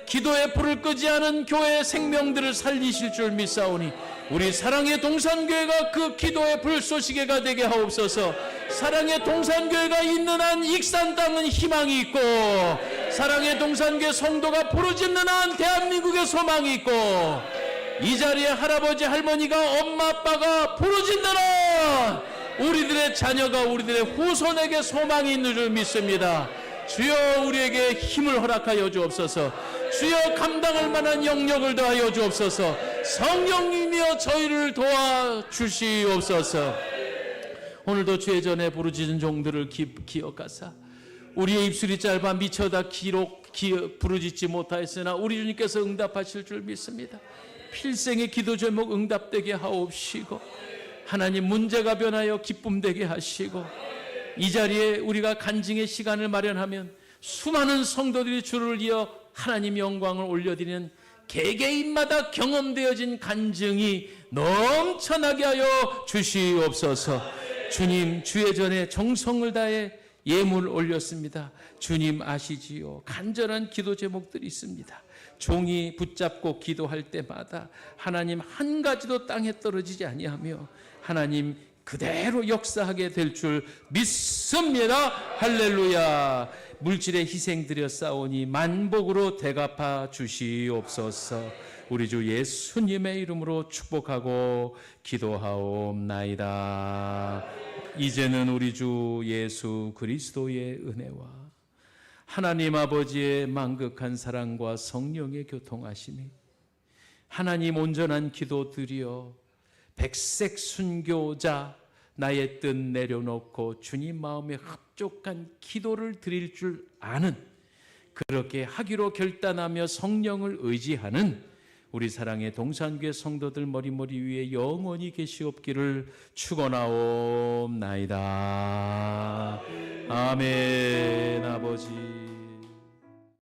기도의 불을 끄지 않은 교회의 생명들을 살리실 줄 믿사오니 우리 사랑의 동산교회가 그 기도의 불쏘시개가 되게 하옵소서. 사랑의 동산교회가 있는 한 익산 땅은 희망이 있고 사랑의 동산교회 성도가 부르짖는 한 대한민국의 소망이 있고 이 자리에 할아버지 할머니가 엄마 아빠가 부르짖는 한 우리들의 자녀가 우리들의 후손에게 소망이 있는 줄 믿습니다. 주여 우리에게 힘을 허락하여 주옵소서. 주여 감당할 만한 영역을 더하여 주옵소서. 성령이며 저희를 도와주시옵소서. 오늘도 주의 전에 부르짖은 종들을 기억하사 우리의 입술이 짧아 미쳐다 부르짖지 못하였으나 우리 주님께서 응답하실 줄 믿습니다. 필생의 기도 제목 응답되게 하옵시고, 하나님 문제가 변하여 기쁨되게 하시고, 이 자리에 우리가 간증의 시간을 마련하면 수많은 성도들이 주를 이어 하나님 영광을 올려드리는 개개인마다 경험되어진 간증이 넘쳐나게 하여 주시옵소서. 주님, 주의 전에 정성을 다해 예물 올렸습니다. 주님 아시지요? 간절한 기도 제목들이 있습니다. 종이 붙잡고 기도할 때마다 하나님 한 가지도 땅에 떨어지지 아니하며 하나님 그대로 역사하게 될 줄 믿습니다. 할렐루야. 물질의 희생 드려 싸우니 만복으로 대갚아 주시옵소서. 우리 주 예수님의 이름으로 축복하고 기도하옵나이다. 이제는 우리 주 예수 그리스도의 은혜와 하나님 아버지의 만극한 사랑과 성령의 교통하심이, 하나님 온전한 기도 드려 백색 순교자 나의 뜻 내려놓고 주님 마음에 합족한 기도를 드릴 줄 아는, 그렇게 하기로 결단하며 성령을 의지하는 우리 사랑의 동산교회 성도들 머리머리 위에 영원히 계시옵기를 축원하옵나이다. 아멘. 아버지.